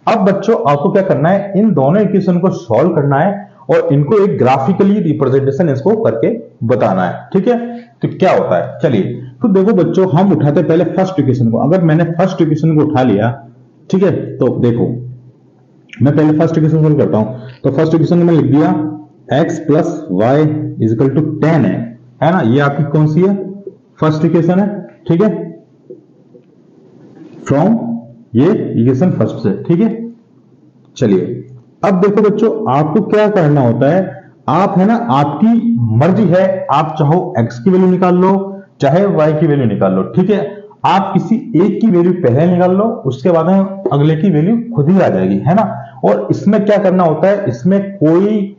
अब बच्चों आपको क्या करना है, इन दोनों इक्वेशन को सॉल्व करना है और इनको एक ग्राफिकली रिप्रेजेंटेशन इसको करके बताना है, ठीक है। तो क्या होता है, चलिए तो देखो बच्चों, हम उठाते हैं पहले फर्स्ट इक्वेशन को। अगर मैंने फर्स्ट इक्वेशन को उठा लिया, ठीक है, तो देखो मैं पहले फर्स्ट इक्वेशन सॉल्व करता हूं। तो फर्स्ट इक्वेशन में लिख दिया x plus y is equal to 10 है ना। ये आपकी कौन सी है, फर्स्ट इक्वेशन है, ठीक है, फ्रॉम ये इक्वेशन फर्स्ट से, ठीक है। चलिए अब देखो बच्चों, आपको क्या करना होता है, आप है ना, आपकी मर्जी है, आप चाहो x की वैल्यू निकाल लो चाहे y की वैल्यू निकाल लो, ठीक है। आप किसी एक की वैल्यू पहले निकाल लो, उसके बाद अगले की वैल्यू खुद ही आ जाएगी, है ना। और इसमें क्या करना होता है, इसमें कोई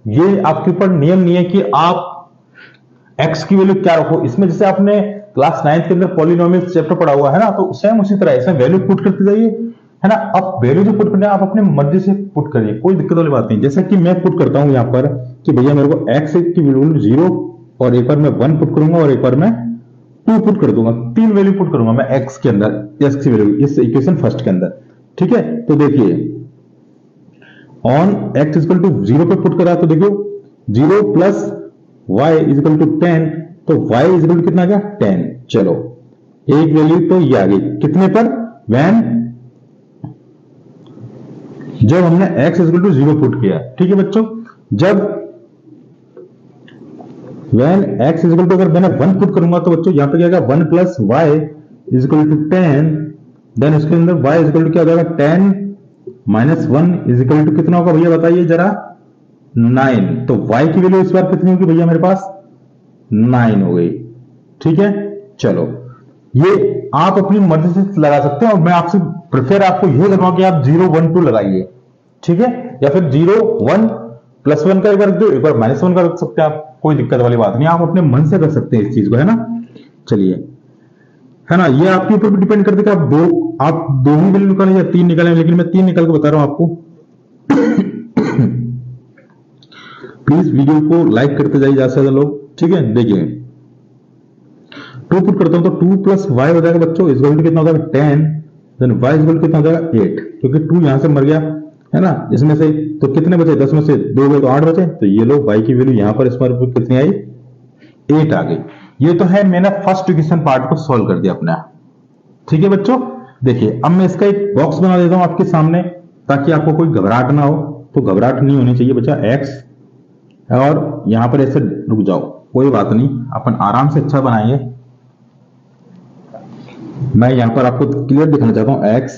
ये आपके ऊपर नियम नहीं है कि आप x की वैल्यू क्या रखो। इसमें जैसे आपने क्लास 9th के अंदर पॉलिनोमियल्स चैप्टर पढ़ा हुआ है ना, तो सेम उसी तरह इसमें वैल्यू पुट करते जाइए, है ना। अब वैल्यू जो पुट करना है आप अपनी मर्जी से पुट करिए, कोई दिक्कत वाली बात नहीं। जैसे कि मैं पुट करता हूं यहां पर कि भैया मेरे को x की वैल्यू 0, और एक बार मैं 1 पुट करूंगा और एक बार मैं 2 पुट कर दूंगा, 3 वैल्यू पुट करूंगा मैं x के अंदर, x की वैल्यू इस इक्वेशन फर्स्ट के अंदर, ठीक है। तो देखिए on x is equal to 0 पे पुट करा, तो देखो 0 plus y is equal to 10, तो y इज इक्वल टू कितना आ गया 10। चलो एक वैल्यू तो ये आ गई, कितने पर, व्हेन, जब हमने x is equal to 0 put किया, ठीक है बच्चों। जब when x is equal to, अगर मैंने 1 पुट करूंगा तो बच्चों यहां पे क्या आएगा, 1 plus y is equal to 10, then इसके अंदर y इज इक्वल टू क्या हो जाएगा, 10 माइनस 1 इज इक्वल टू कितना होगा भैया बताइए जरा, 9। तो y की वैल्यू इस बार कितनी होगी भैया, मेरे पास 9 हो गई, ठीक है। चलो ये आप अपनी मर्जी से लगा सकते हैं, और मैं आपसे प्रेफर आपको यह करूंगा कि आप 0 1 2 लगाइए, ठीक है, या फिर 0 1 +1 का एक बार रख दो, एक बार -1 का रख सकते हैं आप, कोई दिक्कत वाली बात नहीं, आप अपने मन से कर सकते हैं इस चीज को, है ना। चलिए, है ना, ये आपके ऊपर भी डिपेंड करते कि आप दो ही वैल्यू निकालें या 3 निकालें, लेकिन मैं 3 निकाल के बता रहा हूं आपको। प्लीज वीडियो को लाइक करते जाइए ज्यादा से ज्यादा लोग, ठीक है। देखिए 2 पुट करता हूं तो 2 + y हो जाएगा बच्चों, इस वैल्यू कितना हो जाएगा 10, देन y इज कितना हो जाएगा 8, क्योंकि 2 यहां से मर गया, है ना, इसमें से तो कितने बचे, 10 में से 2 गए तो 8 बचे, तो ये लो y की वैल्यू यहां पर इस पर कितनी आई, 8 आ गई। ये तो है मैंने फर्स्ट इक्वेशन पार्ट को सॉल्व कर दिया अपना, ठीक है बच्चों। देखिए अब मैं इसका एक बॉक्स बना देता हूं आपके सामने, ताकि आपको कोई घबराहट ना हो, तो घबराहट नहीं होनी चाहिए बच्चा, x और यहां पर ऐसे रुक जाओ, कोई बात नहीं, अपन आराम से अच्छा बनाएंगे। मैं यहां पर आपको क्लियर दिखाना चाहता हूं, x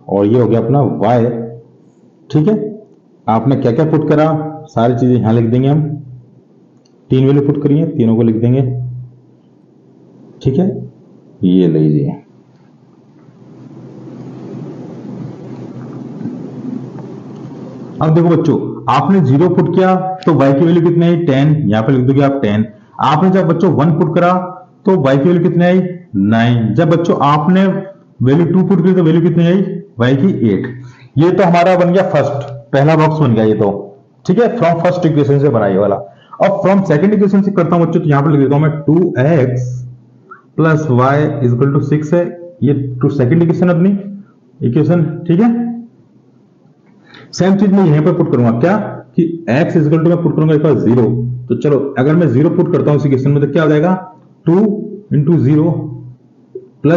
और ये हो गया अपना y, ठीक है। आपने क्या क्या पुट करा, सारी चीजें यहां लिख देंगे हम, 3 वैल्यू पुट करिए, तीनों को लिख देंगे, ठीक है। ये लीजिए, अब देखो बच्चों, आपने 0 पुट किया तो y की वैल्यू कितनी आई, 10, यहां पे लिख दोगे आप 10। आपने जब बच्चों 1 पुट करा तो y की वैल्यू कितनी आई, 9। जब बच्चों आपने वैल्यू 2 पुट करी तो वैल्यू कितनी आई, y की 8। ये तो हमारा बन गया फर्स्ट, पहला बॉक्स बन गया ये तो, ठीक है, फ्रॉम फर्स्ट इक्वेशन से बना ये वाला। अब फ्रॉम सेकंड इक्वेशन से करता हूं बच्चों, तो यहां पर लिख देता हूं मैं 2x + y = 6 है, ये टू सेकंड इक्वेशन अपनी इक्वेशन, ठीक है। सेम चीज मैं यहां पर पुट करूंगा, क्या कि x = मैं पुट करूंगा एक बार 0, तो चलो अगर मैं 0 पुट करता हूं इस इक्वेशन में तो क्या हो जाएगा, 2 × 0 +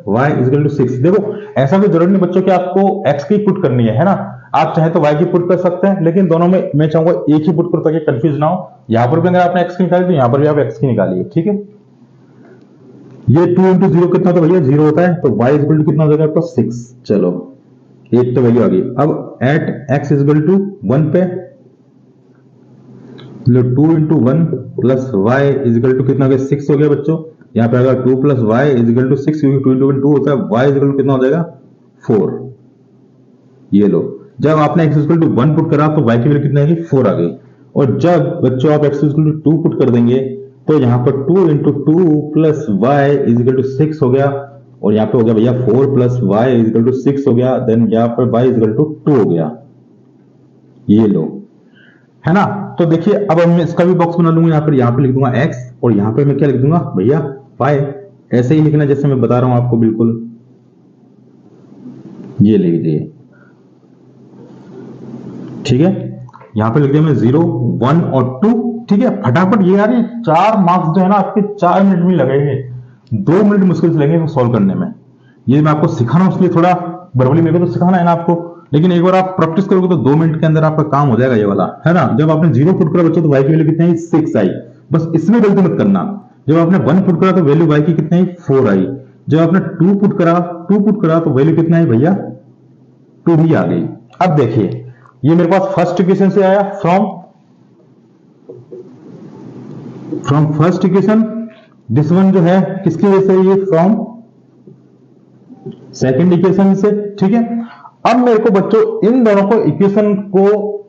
y = 6। देखो ऐसा कोई जरूरी नहीं बच्चों कि आपको x की पुट करनी है ना, आप चाहे तो y की पुट कर सकते हैं, लेकिन दोनों में मैं चाहूंगा एक ही पुट करो ताकि कंफ्यूज ना हो। यहां पर भी अगर आपने x की निकाली तो यहां पर भी आप x की निकालिए, ठीक है। ये 2 × 0 कितना होता है भैया, 0 होता है, तो y = कितना हो जाएगा आपका 6। चलो 8 तो वैल्यू आ गई। अब एट x = 1 पे 2 × 1 + y = कितना हो गया, 6 हो गया बच्चों। यहाँ पे अगर 2 + y = 6, क्योंकि 2 × 1 2 होता है, y = कितना हो जाएगा 4। ये लो, जब आपने x = 1 पुट करा तो y की वैल्यू कितनी आएगी, 4 आ गई। और जब बच्चों आप x = 2 पुट कर देंगे तो यहाँ पर 2 × 2 + y = 6 हो गया, और यहाँ पे हो गया भैया 4 + y = 6 हो गया, देन यहाँ पर y = 2 हो गया। ये लो, है ना। तो देखिए अब मैं इसका भी बॉक्स बना लूंगा, यहाँ पे लिख दूंगा x, और यहाँ पे मैं क्या लिख दूंगा भैया y, ऐसे ही लिखना जैसे मैं बता रहा हूं आपको बिल्कुल। ये लिख दिए, ठीक है। यहाँ पे लिख दिया मैं 0 1 और 2, ठीक है। फटाफट ये यार 4 मार्क्स जो है ना आपके 4 मिनट में लगेंगे, 2 मिनट मुश्किल से लगेंगे सॉल्व करने में। ये मैं आपको सिखाना हूं, इसलिए थोड़ा वर्बली मेरे को तो सिखाना है ना आपको, लेकिन एक बार आप प्रैक्टिस करोगे तो 2 मिनट के अंदर आपका काम हो जाएगा ये वाला, है ना। जब आपने 0 पुट करा बच्चों तो y की वैल्यू कितनी आई, 6 आई, बस इसमें गलती मत करना। जब आपने 1 पुट करा तो वैल्यू y की कितनी आई, 4 आई। जब आपने 2 पुट करा तो वैल्यू कितना आई भैया, 2 ही आ गई। अब देखिए ये मेरे पास फर्स्ट इक्वेशन से आया, from first equation. This one जो है किसकी वजह से, ये फ्रॉम सेकंड इक्वेशन से, ठीक है। अब मेरे को बच्चों इन दोनों को इक्वेशन को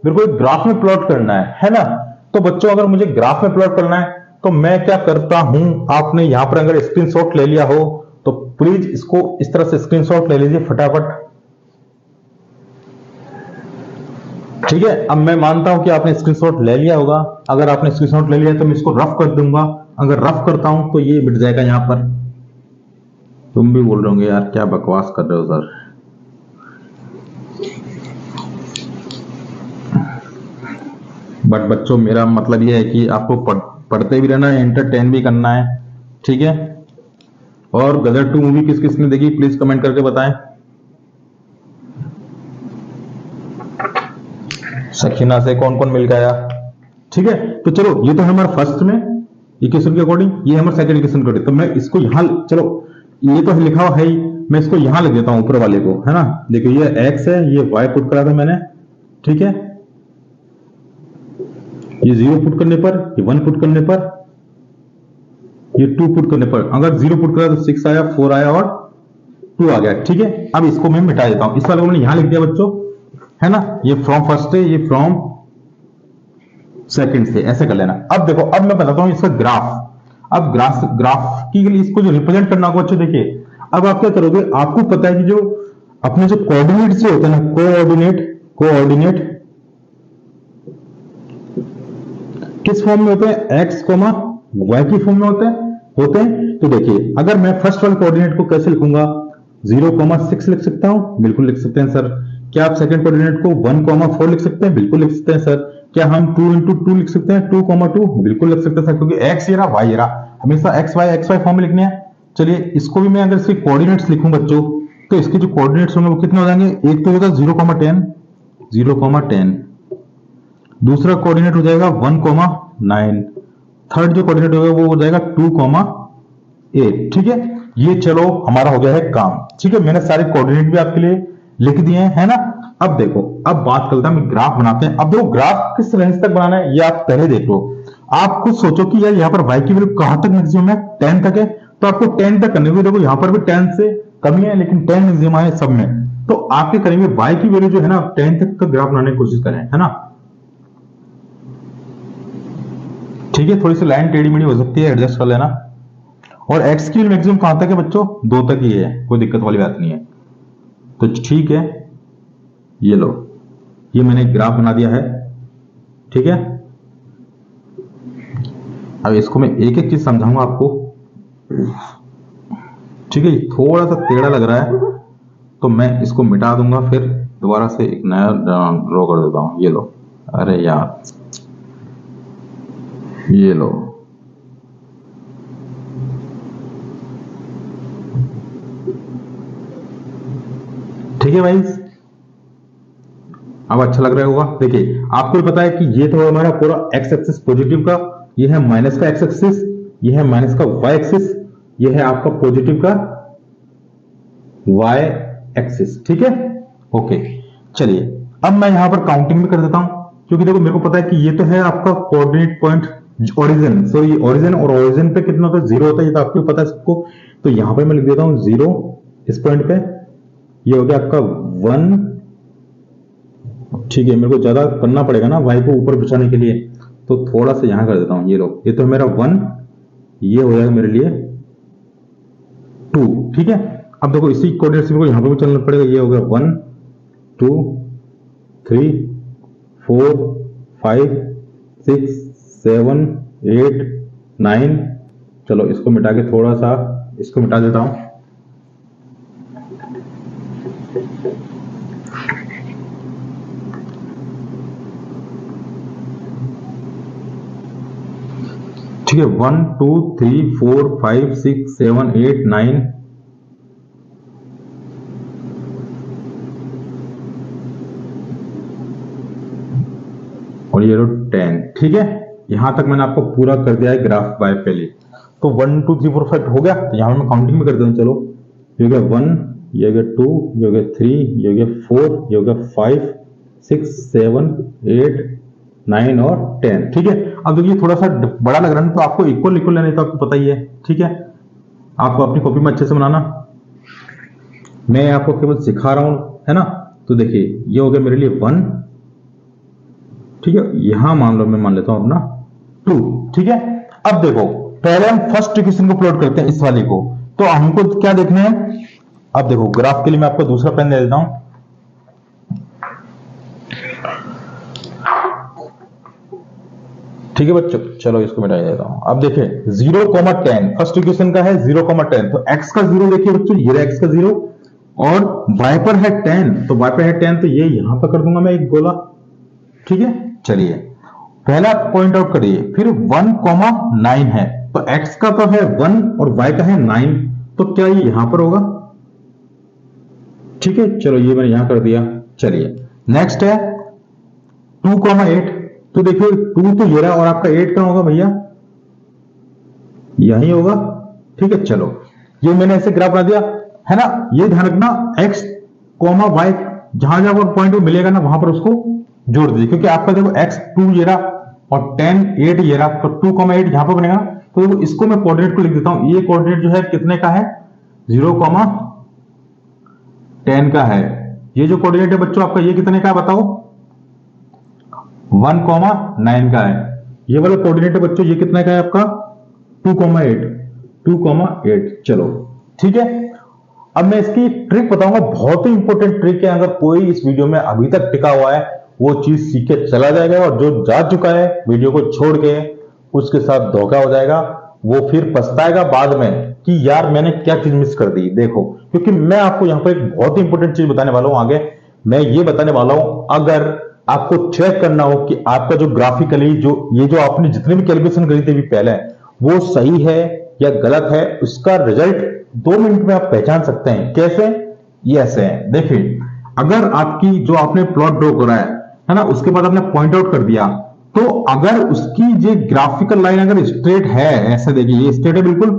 मेरे को एक ग्राफ में प्लॉट करना है ना। तो बच्चों अगर मुझे ग्राफ में प्लॉट करना है तो मैं क्या करता हूं, आपने यहां पर अगर स्क्रीनशॉट ले लिया हो तो प्लीज इसको इस तरह से स्क्रीनशॉट ले लीजिए फटाफट, ठीक है। अब मैं मानता हूं कि आपने स्क्रीनशॉट ले लिया होगा, अगर आपने स्क्रीनशॉट ले लिया तो मैं इसको रफ कर दूंगा। अगर रफ करता हूं तो ये मिट जाएगा यहां पर। तुम भी बोल रहे होंगे यार क्या बकवास कर रहे हो सर, बट बच्चों मेरा मतलब ये है कि आपको पढ़ते भी रहना है, एंटरटेन भी करना है, ठीक है। और गदर 2 मूवी किस किसने देखी प्लीज कमेंट करके बताएं। सखीना से कौन कौन मिल गया, ठीक है। तो चलो ये तो हमारा फर्स्ट में इक्वेशन के अकॉर्डिंग, ये हमारा सेकंड इक्वेशन के अकॉर्डिंग। तो मैं इसको यहां, चलो ये तो लिखा हुआ है ही, मैं इसको यहां लिख देता हूं ऊपर वाले को, है ना। देखो ये x है, ये y पुट करा था मैंने, ठीक है। ये 0 पुट करने पर, ये 1 पुट करने पर, ये 2 पुट करने पर, अगर 0 पुट करा तो 6 आया, 4 आया और 2 आ गया, ठीक है। अब इसको मैं मिटा देता हूं, इस वाले को मैंने यहां लिख दिया बच्चों, है ना। ये फ्रॉम फर्स्ट है, ये फ्रॉम सेकंड से, ऐसे कर लेना। अब देखो, अब मैं बताता हूं इसका ग्राफ। अब ग्राफ के लिए इसको जो रिप्रेजेंट करना होगा, बच्चों देखिए, अब आप क्या करोगे, आपको पता है कि जो अपने जो कोऑर्डिनेट से होते हैं ना, कोऑर्डिनेट किस फॉर्म में होते हैं, एक्स कॉमा वाई की फॉर्म में होते हैं। तो देखिए, अगर मैं फर्स्ट वाले कोऑर्डिनेट को कैसे लिखूंगा, 0,6 लिख सकता हूं, बिल्कुल लिख सकते हैं सर। क्या आप सेकंड कोऑर्डिनेट को 1,4 लिख सकते हैं, बिल्कुल लिख सकते हैं सर। क्या हम 2 into 2 लिख सकते हैं, 2,2, बिल्कुल लिख सकते हैं सर, क्योंकि एक्स ये रहा, वाई ये रहा, हमेशा एक्स वाई फॉर्म में लिखने हैं। चलिए, इसको भी मैं अगर इसके कोऑर्डिनेट्स लिखूं बच्चों, तो इसके जो कोऑर्डिनेट्स होंगे वो कितने हो जाएंगे, एक तो होगा 0,10, दूसरा कोऑर्डिनेट हो जाएगा 1,9, थर्ड जो कोऑर्डिनेट होगा वो हो जाएगा 2,8। ठीक है, ये चलो हमारा हो गया है काम। ठीक है, मैंने सारे कोऑर्डिनेट भी आपके लिए लिख दिए हैं, है ना। अब देखो, अब बात करते हैं, ग्राफ बनाते हैं। अब देखो, ग्राफ किस रेंज तक बनाना है ये आप पहले देख लो। आप खुद सोचो कि यार यहाँ पर y की वैल्यू कहां तक मैक्सिमम है, 10 तक है, तो आपको 10 तक करने को, देखो यहाँ पर भी 10 से कमी है, लेकिन 10 मैक्सिमम है सब में। तो आपके करेंगे y की वैल्यू जो है ना 10 तक का ग्राफ बनाने की कोशिश करें, है ना। ठीक है, थोड़ी सी लाइन टेढ़ी मेढ़ी हो सकती है, एडजस्ट कर लेना। और x की मैक्सिमम कहां तक है बच्चों, 2 तक ही है, कोई दिक्कत वाली बात नहीं है। तो ठीक है, ये लो, ये मैंने ग्राफ बना दिया है। ठीक है, अब इसको मैं एक एक चीज समझाऊंगा आपको। ठीक है, थोड़ा सा टेढ़ा लग रहा है तो मैं इसको मिटा दूंगा, फिर दोबारा से एक नया ड्रॉ कर देता हूं। ये लो, अरे यार, ये लो, ठीक है भाई, अब अच्छा लग रहा होगा। देखिए, आपको पता है कि ये तो हमारा पूरा एक्स एक्सिस पॉजिटिव का, ये है माइनस का एक्स एक्सिस, ये है माइनस का वाई एक्सिस, ये है आपका पॉजिटिव का वाई एक्सिस। ठीक है, ओके। चलिए, अब मैं यहां पर काउंटिंग भी कर देता हूं, क्योंकि देखो मेरे को पता है कि ये तो है आपका कोऑर्डिनेट पॉइंट ओरिजिन। सो ये ओरिजिन, और ओरिजिन पे कितना होता है, 0 होता है, ये तो आपको पता है सबको। तो यहां पर मैं लिख देता हूं 0 इस पॉइंट पे, ये हो गया आपका 1। ठीक है, मेरे को ज्यादा करना पड़ेगा ना वाई को ऊपर बिछाने के लिए, तो थोड़ा सा यहां कर देता हूं। ये लो, ये तो मेरा 1, ये हो जाएगा मेरे लिए 2। ठीक है, अब देखो इसी कोऑर्डिनेट्स को यहां पे भी चलना पड़ेगा। ये हो गया 1 2 3 4 5 6 7 8 9। चलो इसको मिटा के थोड़ा सा इसको मिटा देता हूं। ठीक है, 1 2 3 4 5 6 7 8 9। और ये 10। ठीक है, यहां तक मैंने आपको पूरा कर दिया है ग्राफ बाय पहले। तो 1 2 3 4 5 हो गया। तो यहां मैं काउंटिंग भी कर देता हूं। चलो, ये हो गया 1, ये हो गया 2, ये हो गया 3, ये हो गया 4, ये हो गया 5 6 7 8 9 और 10। ठीक है, अब देखिए थोड़ा सा बड़ा लग रहा है, तो आपको इक्वल लेना है, तो आपको पता ही है। ठीक है, आपको अपनी कॉपी में अच्छे से बनाना, मैं आपको केवल सिखा रहा हूं, है ना। तो देखिए, ये हो गया मेरे लिए 1। ठीक है, यहां मान लो, मैं मान लेता हूं अपना 2। ठीक है, अब देखो, पहले हम फर्स्ट इक्वेशन को प्लॉट करते हैं, इस वाले को। तो हमको क्या देखना है, अब देखो ग्राफ के लिए मैं आपको दूसरा पेन दे देता हूं। ठीक है बच्चों, चलो इसको मिटा देता हूं। अब देखिए 0,10 फर्स्ट इक्वेशन का है, 0,10। तो x का 0 देखिए बच्चों, ये x का 0, और y पर है 10, तो y पर है 10, तो ये यहां पर कर दूंगा मैं एक गोला। ठीक है, चलिए पहला पॉइंट आउट करिए। फिर 1,9 है, तो x का तो है 1 और y का है 9, तो क्या ये यहां पर होगा। ठीक है, चलो ये मैंने यहां कर दिया। चलिए नेक्स्ट है 2,8। तो देखिए 2 तो ये रहा, और आपका 8 कहां होगा भैया, यही होगा। ठीक है, चलो ये मैंने ऐसे ग्राफ बना दिया, है ना। ये ध्यान रखना, x, y जहां जहां पर पॉइंट मिलेगा ना, वहां पर उसको जोड़ दीजिए, क्योंकि आपका देखो x 2 ये रहा और 10 8 ये रहा, तो 2,8 यहां पर बनेगा। तो देखो इसको मैं कोऑर्डिनेट को लिख देता हूं। ये कोऑर्डिनेट जो है कितने का है, 0,10 का है। ये जो कोऑर्डिनेट है बच्चों आपका, ये कितने का है बताओ, 1,9 का है। ये वाला कोऑर्डिनेट बच्चों ये कितना का है आपका 2,8 2,8। चलो ठीक है। अब मैं इसकी ट्रिक बताऊंगा, बहुत ही इंपॉर्टेंट ट्रिक है। अगर कोई इस वीडियो में अभी तक टिका हुआ है वो चीज सीख के चला जाएगा, और जो जा चुका है वीडियो को छोड़ के उसके साथ धोखा हो जाएगा। वो फिर पछताएगा बाद में कि यार मैंने क्या चीज मिस कर दी। देखो, क्योंकि मैं आपको यहाँ पर एक बहुत ही इंपॉर्टेंट चीज बताने वाला हूं। आगे मैं ये बताने वाला हूं, अगर आपको चेक करना हो कि आपका जो ग्राफिकली जो आपने जितने भी कैलकुलेशन करी थी अभी पहले, वो सही है या गलत है, उसका रिजल्ट 2 मिनट में आप पहचान सकते हैं। कैसे? ये ऐसे है। देखिए, अगर आपकी जो आपने प्लॉट ड्रॉ करा है ना, उसके बाद आपने पॉइंट आउट कर दिया, तो अगर उसकी जो ग्राफिकल लाइन अगर स्ट्रेट है, ऐसे देखिए ये स्ट्रेट है बिल्कुल,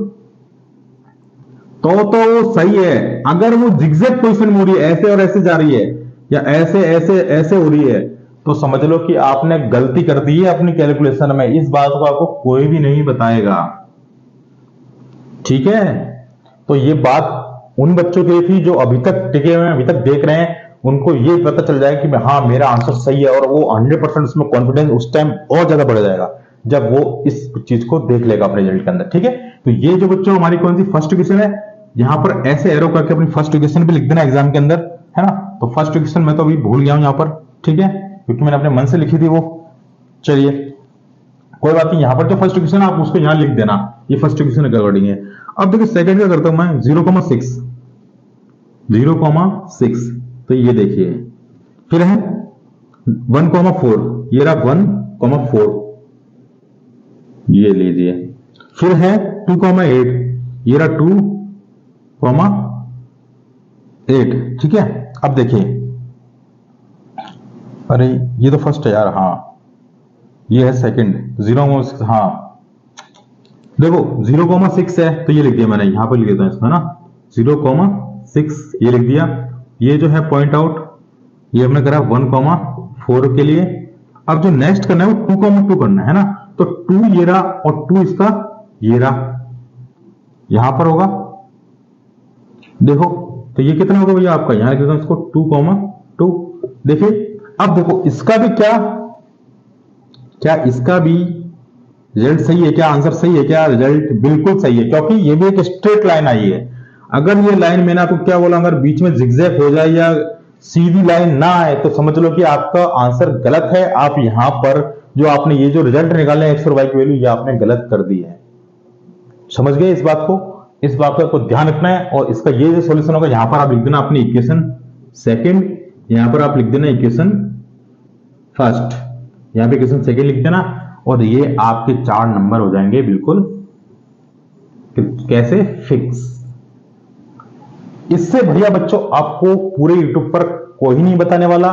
तो वो सही है। अगर वो जिगजैग पोजीशन में हो रही है, ऐसे और ऐसे जा रही है, या ऐसे ऐसे ऐसे हो रही है, तो समझ लो कि आपने गलती कर दी है अपनी कैलकुलेशन में। इस बात को आपको कोई भी नहीं बताएगा, ठीक है। तो ये बात उन बच्चों के लिए थी जो अभी तक टिके हुए हैं, अभी तक देख रहे हैं, उनको ये पता चल जाएगा कि हाँ मेरा आंसर सही है, और वो 100% उसमें कॉन्फिडेंस उस टाइम और ज्यादा बढ़ जाएगा जब वो इस चीज को देख लेगा अपने रिजल्ट के अंदर, ठीक है। तो ये जो बच्चों हमारी कौन सी फर्स्ट इक्वेशन है, यहां पर ऐसे एरो करके अपनी फर्स्ट इक्वेशन भी लिख देना एग्जाम के अंदर, है ना। तो फर्स्ट इक्वेशन मैं तो अभी भूल गया हूं यहां पर, ठीक है, क्योंकि मैंने अपने मन से लिखी थी वो। चलिए कोई बात नहीं, यहां पर जो फर्स्ट इक्वेशन आप उसको यहां लिख देना, ये फर्स्ट इक्वेशन के अकॉर्डिंग है। अब देखिए सेकंड क्या करता हूं मैं, 0,6, तो ये देखिए, फिर है 1,4, ये रहा 1,4, ये लीजिए। फिर है 2,8, ये रहा 2,8, ठीक है। अब देखिए, अरे ये तो फर्स्ट है यार, हाँ ये है सेकंड, 0,6, हाँ देखो 0,6 है, तो ये लिख दिया मैंने, यहां पर लिख देता हूं इसमें ना, 0,6 ये लिख दिया। ये जो है पॉइंट आउट, ये हमने करा 1,4 के लिए। अब जो नेक्स्ट करना है वो 2,2 करना है ना, तो 2 ये रहा और 2 इसका ये रहा, यहां पर होगा देखो। तो ये कितना होगा भैया आपका, यहां लिख देता हूं इसको 2,2। देखिए अब देखो इसका भी क्या इसका भी रिजल्ट सही है क्या, आंसर सही है क्या, रिजल्ट बिल्कुल सही है, क्योंकि ये भी एक स्ट्रेट लाइन आई है। अगर ये लाइन मैंने आपको क्या बोला, अगर बीच में जिगजैग हो जाए या सीधी लाइन ना आए, तो समझ लो कि आपका आंसर गलत है। आप यहां पर जो आपने ये जो रिजल्ट निकाले हैं x और y की वैल्यू, ये आपने गलत कर दी है। समझ गए इस बात को? इस बात का आपको ध्यान रखना है। और इसका ये जो सॉल्यूशन होगा, यहां पर आप लिख देना अपनी इक्वेशन सेकंड, यहां पर आप लिख देना इक्वेशन फर्स्ट, यहां पे इक्वेशन सेकंड लिख देना, और ये आपके 4 नंबर हो जाएंगे बिल्कुल। कैसे? फिक्स। इससे बढ़िया बच्चों आपको पूरे YouTube पर कोई नहीं बताने वाला।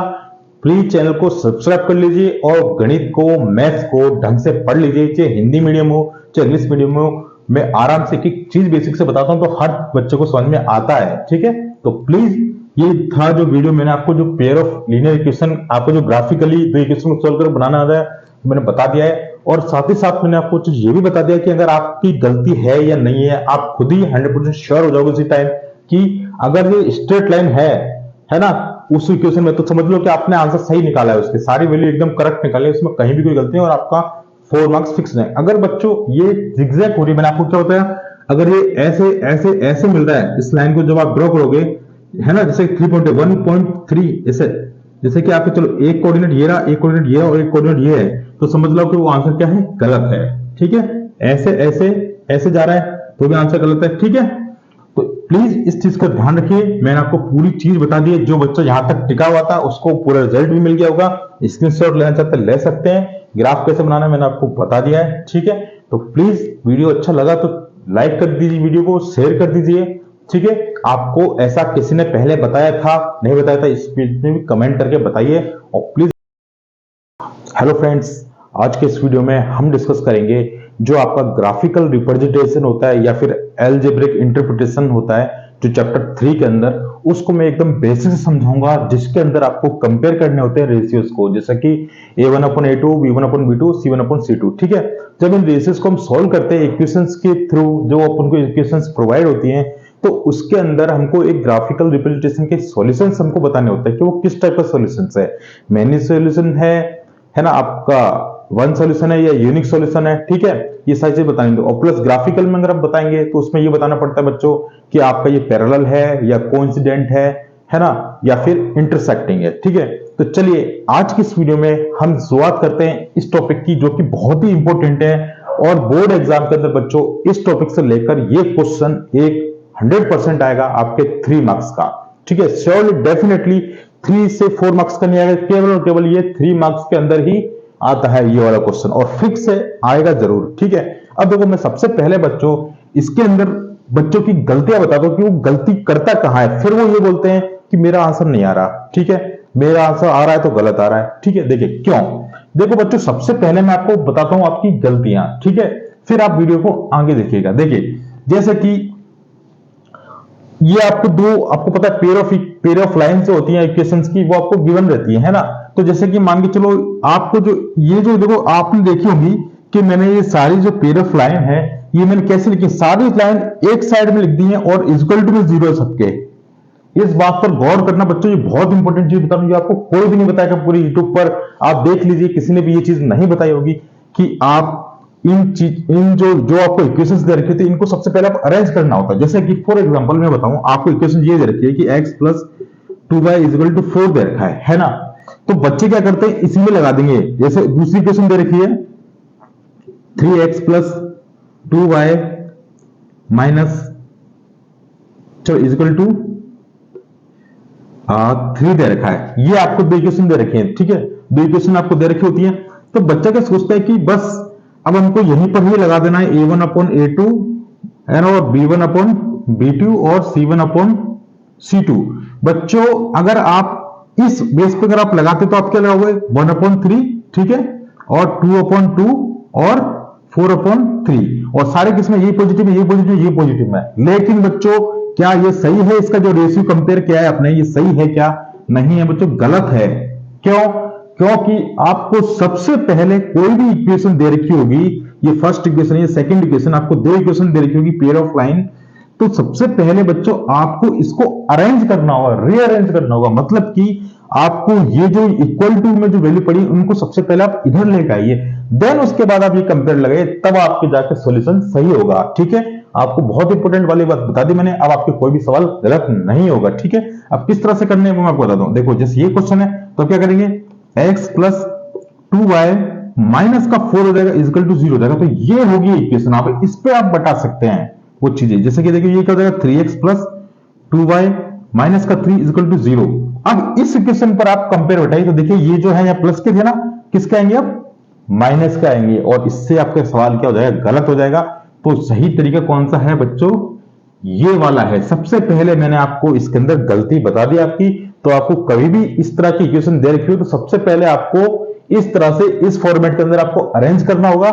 प्लीज चैनल को सब्सक्राइब कर लीजिए, और गणित को, मैथ्स को ढंग से पढ़ लीजिए, चाहे हिंदी मीडियम हो चाहे इंग्लिश मीडियम हो। मैं आराम से एक चीज बेसिक से बताता हूं, तो हर बच्चे को समझ में आता है, ठीक है। तो प्लीज, ये था जो वीडियो मैंने आपको जो पेयर ऑफ लीनियर इक्वेशन, आपको जो ग्राफिकली दो इक्वेशन को सोल्व कर बनाना आता है, मैंने बता दिया है। और साथ ही साथ मैंने आपको चीज ये भी बता दिया कि अगर आपकी गलती है या नहीं है, आप खुद ही 100% श्योर हो जाओगे उसी टाइम कि अगर ये स्ट्रेट लाइन है ना, उस इक्वेशन में, तो समझ लो कि आपने आंसर सही निकाला है, उसके सारी वैल्यू एकदम करेक्ट निकाले, उसमें कहीं भी कोई गलती नहीं, और आपका 4 मार्क्स फिक्स है। अगर बच्चों ये जिगजैग हो रही है, मैंने आपको क्या होता है, अगर ये ऐसे ऐसे ऐसे मिल रहा है, इस लाइन को जब आप ड्रॉ करोगे, है ना, जैसे 1.3 ऐसे, जैसे कि आपके चलो एक कोऑर्डिनेट ये रहा, एक कोऑर्डिनेट ये और एक कोऑर्डिनेट ये है, तो समझ लो कि वो आंसर क्या है, गलत है, ठीक है। ऐसे ऐसे ऐसे जा रहा है तो भी आंसर गलत है, ठीक है। तो प्लीज इस चीज का ध्यान रखिए। मैंने आपको पूरी चीज बता दी है। जो बच्चा यहां तक टिका हुआ था उसको पूरा रिजल्ट भी मिल गया होगा। स्क्रीनशॉट लेना चाहते ले सकते हैं। ग्राफ कैसे बनाना है मैंने आपको बता दिया है, ठीक है। तो प्लीज वीडियो अच्छा लगा तो लाइक कर दीजिए, वीडियो को शेयर कर दीजिए, ठीक है। आपको ऐसा किसी ने पहले बताया था, नहीं बताया था, इस पेज में भी कमेंट करके बताइए। और प्लीज, हेलो फ्रेंड्स, आज के इस वीडियो में हम डिस्कस करेंगे जो आपका ग्राफिकल रिप्रेजेंटेशन होता है या फिर अलजेब्रिक इंटरप्रिटेशन होता है जो चैप्टर 3 के अंदर, उसको मैं एकदम बेसिक से समझाऊंगा, जिसके अंदर आपको कंपेयर करने होते हैं रेशियोज को, जैसे कि a1/a2, b1/b2, c1/c2, ठीक है। जब इन रेशियोज को हम सॉल्व करते हैं इक्वेशंस के थ्रू, जो अपन को इक्वेशंस प्रोवाइड होती हैं, तो उसके अंदर हमको एक ग्राफिकल रिप्रेजेंटेशन के सॉल्यूशंस हमको बताने होते हैं कि वो किस टाइप का सॉल्यूशंस है। मैनी सॉल्यूशन है है ना, आपका वन सॉल्यूशन है या यूनिक सॉल्यूशन है, ठीक है, ये सारी चीज बताएंगे। और प्लस ग्राफिकल में अगर आप बताएंगे तो उसमें ये बताना पड़ता है बच्चों कि आपका ये पैरेलल है या कोइंसिडेंट है ना, या फिर इंटरसेक्टिंग है, ठीक है। तो चलिए आज की इस वीडियो में हम शुरुआत करते हैं इस टॉपिक की, जो कि बहुत ही इंपॉर्टेंट है और बोर्ड एग्जाम के अंदर बच्चों इस टॉपिक से लेकर ये क्वेश्चन एक 100% आएगा आपके 3 मार्क्स का, ठीक है। श्योरली डेफिनेटली 3 से 4 मार्क्स का नहीं आएगा, केवल और केवल ये 3 मार्क्स के अंदर ही आता है ये वाला क्वेश्चन, और फिक्स से आएगा जरूर, ठीक है। अब देखो मैं सबसे पहले बच्चों इसके अंदर बच्चों की गलतियां बता दो कि वो गलती करता कहां है, फिर वो ये बोलते हैं कि मेरा आंसर नहीं आ रहा, ठीक है, मेरा आंसर आ रहा है तो गलत आ रहा है, ठीक है। देखिए क्यों, देखो बच्चों सबसे पहले मैं आपको बताता हूं आपकी गलतियां, ठीक है, फिर आप वीडियो को आगे देखिएगा। देखिए जैसे कि ये आपको पता है पेयर ऑफ लाइंस जो होती हैं इक्वेशंस की, वो आपको गिवन रहती है ना। तो जैसे कि मान के चलो आपको जो देखो आपने देखी होगी कि मैंने ये सारी जो पेयर ऑफ लाइन है ये मैंने कैसे लिखी, सारी लाइन एक साइड में लिख दी है और इक्वल टू में 0 सबके। इस बात पर गौर करना बच्चों, ये बहुत इंपॉर्टेंट चीज बता रहा हूं, आपको कोई भी नहीं बताएगा पूरी यूट्यूब पर, आप देख लीजिए किसी ने भी ये चीज नहीं बताई होगी कि आप इन जो आपको इक्वेशंस दे रखी थी इनको सबसे पहले आप अरेंज करना होता है। जैसे कि फॉर एग्जांपल मैं बताऊं, आपको इक्वेशन ये दे रखी है कि x plus 2y equal to 4 दे रखा है ना। तो बच्चे क्या करते हैं इसी में लगा देंगे। जैसे दूसरी इक्वेशन दे रखी है 3x plus 2y minus equal to 3 दे रखा है, ये आपको दो इक्वेशन दे रखी है, ठीक है, दो इक्वेशन आपको दे रखी होती है। तो बच्चा क्या सोचता है कि बस अब हमको यहीं पर ही लगा देना है a1 अपॉन a2 है ना, और b1 अपॉन b2 और c1 अपॉन c2। बच्चों अगर आप इस बेस पे अगर आप लगाते तो आप क्या लगाओगे 1 अपॉन 3, ठीक है, और 2 अपॉन 2 और 4 अपॉन 3, और सारे किसमें ये पॉजिटिव है, ये पॉजिटिव है, ये पॉजिटिव है। लेकिन बच्चों क्या ये सही है, इसका जो रेशियो कंपेयर किया है आपने, ये सही है क्या? नहीं है बच्चों, गलत है। क्यों? क्योंकि आपको सबसे पहले कोई भी इक्वेशन दे रखी होगी, ये फर्स्ट इक्वेशन, ये सेकंड इक्वेशन, आपको दो इक्वेशन दे रखी होगी पेयर ऑफ लाइन, तो सबसे पहले बच्चों आपको इसको अरेंज करना होगा, रीअरेंज करना होगा। मतलब कि आपको ये जो इक्वल टू में जो वैल्यू पड़ी उनको सबसे पहले आप इधर लेकर आइए, देन उसके बाद आप ये कंपेयर लगाइए, तब आपके जाके सॉल्यूशन सही होगा, ठीक है। आपको बहुत इंपॉर्टेंट वाली बात बता दी मैंने, अब आपके कोई भी सवाल गलत नहीं होगा, ठीक है। अब किस तरह से करने हैं वो मैं आपको बता दूं। देखो जैसे ये क्वेश्चन है तो क्या करेंगे, x प्लस 2y माइनस का 4 हो जाएगा इक्वल टू 0 हो जाएगा, तो ये होगी इक्वेशन। आप इस पे आप बता सकते हैं वो चीजें, जैसे कि देखिए ये क्या हो जाएगा 3x प्लस 2y माइनस का 3 इक्वल टू 0। अब इस इक्वेशन पर आप कंपेयर बैठाइए, तो देखिए ये जो है यहाँ प्लस के थे ना, किसके आएंगे अब माइनस के आएंगे, और इससे आपका सवाल क्या हो जाएगा, गलत हो जाएगा। तो सही तरीका कौन सा है बच्चों, ये वाला है। सबसे पहले मैंने आपको इसके अंदर गलती बता दी आपकी, तो आपको कभी भी इस तरह की इक्वेशन दे रखी हो तो सबसे पहले आपको इस तरह से इस फॉर्मेट के अंदर आपको अरेंज करना होगा,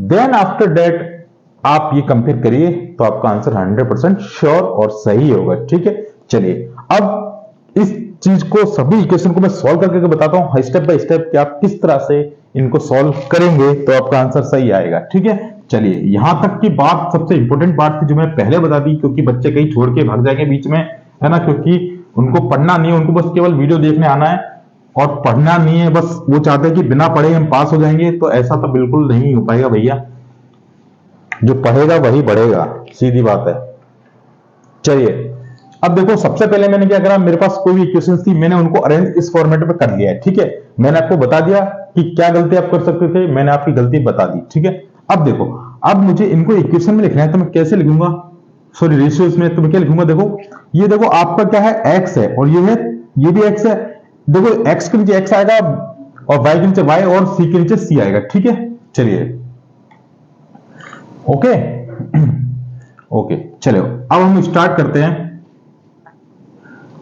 देन आफ्टर दैट आप ये कंपेयर करिए तो आपका आंसर 100% श्योर और सही होगा, ठीक है। चलिए अब इस चीज को, सभी इक्वेशन को मैं सॉल्व करके बताता हूं स्टेप बाय स्टेप कि आप किस तरह से इनको सॉल्व करेंगे तो आपका आंसर सही आएगा, ठीक है। चलिए यहां तक की बात सबसे इंपॉर्टेंट बात थी जो मैं पहले बता दी, क्योंकि बच्चे कहीं छोड़ के भाग जाएंगे बीच में, है ना, क्योंकि उनको पढ़ना नहीं है, उनको बस केवल वीडियो देखने आना है और पढ़ना नहीं है, बस वो चाहते हैं कि बिना पढ़े हम पास हो जाएंगे। तो ऐसा तो बिल्कुल नहीं हो पाएगा भैया, जो पढ़ेगा वही बढ़ेगा, सीधी बात है। चलिए अब देखो सबसे पहले मैंने क्या करा, मेरे पास कोई भी इक्वेशन थी, मैंने उनको अरेंज इस फॉर्मेट में कर लिया है, ठीक है। मैंने आपको बता दिया कि क्या गलती आप कर सकते थे, मैंने आपकी गलती बता दी, ठीक है। अब देखो, अब मुझे इनको इक्वेशन में लिखना है, तो मैं कैसे लिखूंगा, सॉरी रेशियोज में, तो मैं क्या लिखूंगा, देखो ये देखो आपका क्या है x है, और ये है, ये भी x है। देखो x के नीचे x आएगा और y के नीचे y और c के नीचे c आएगा, ठीक है। चलिए ओके ओके, चलो अब हम स्टार्ट करते हैं।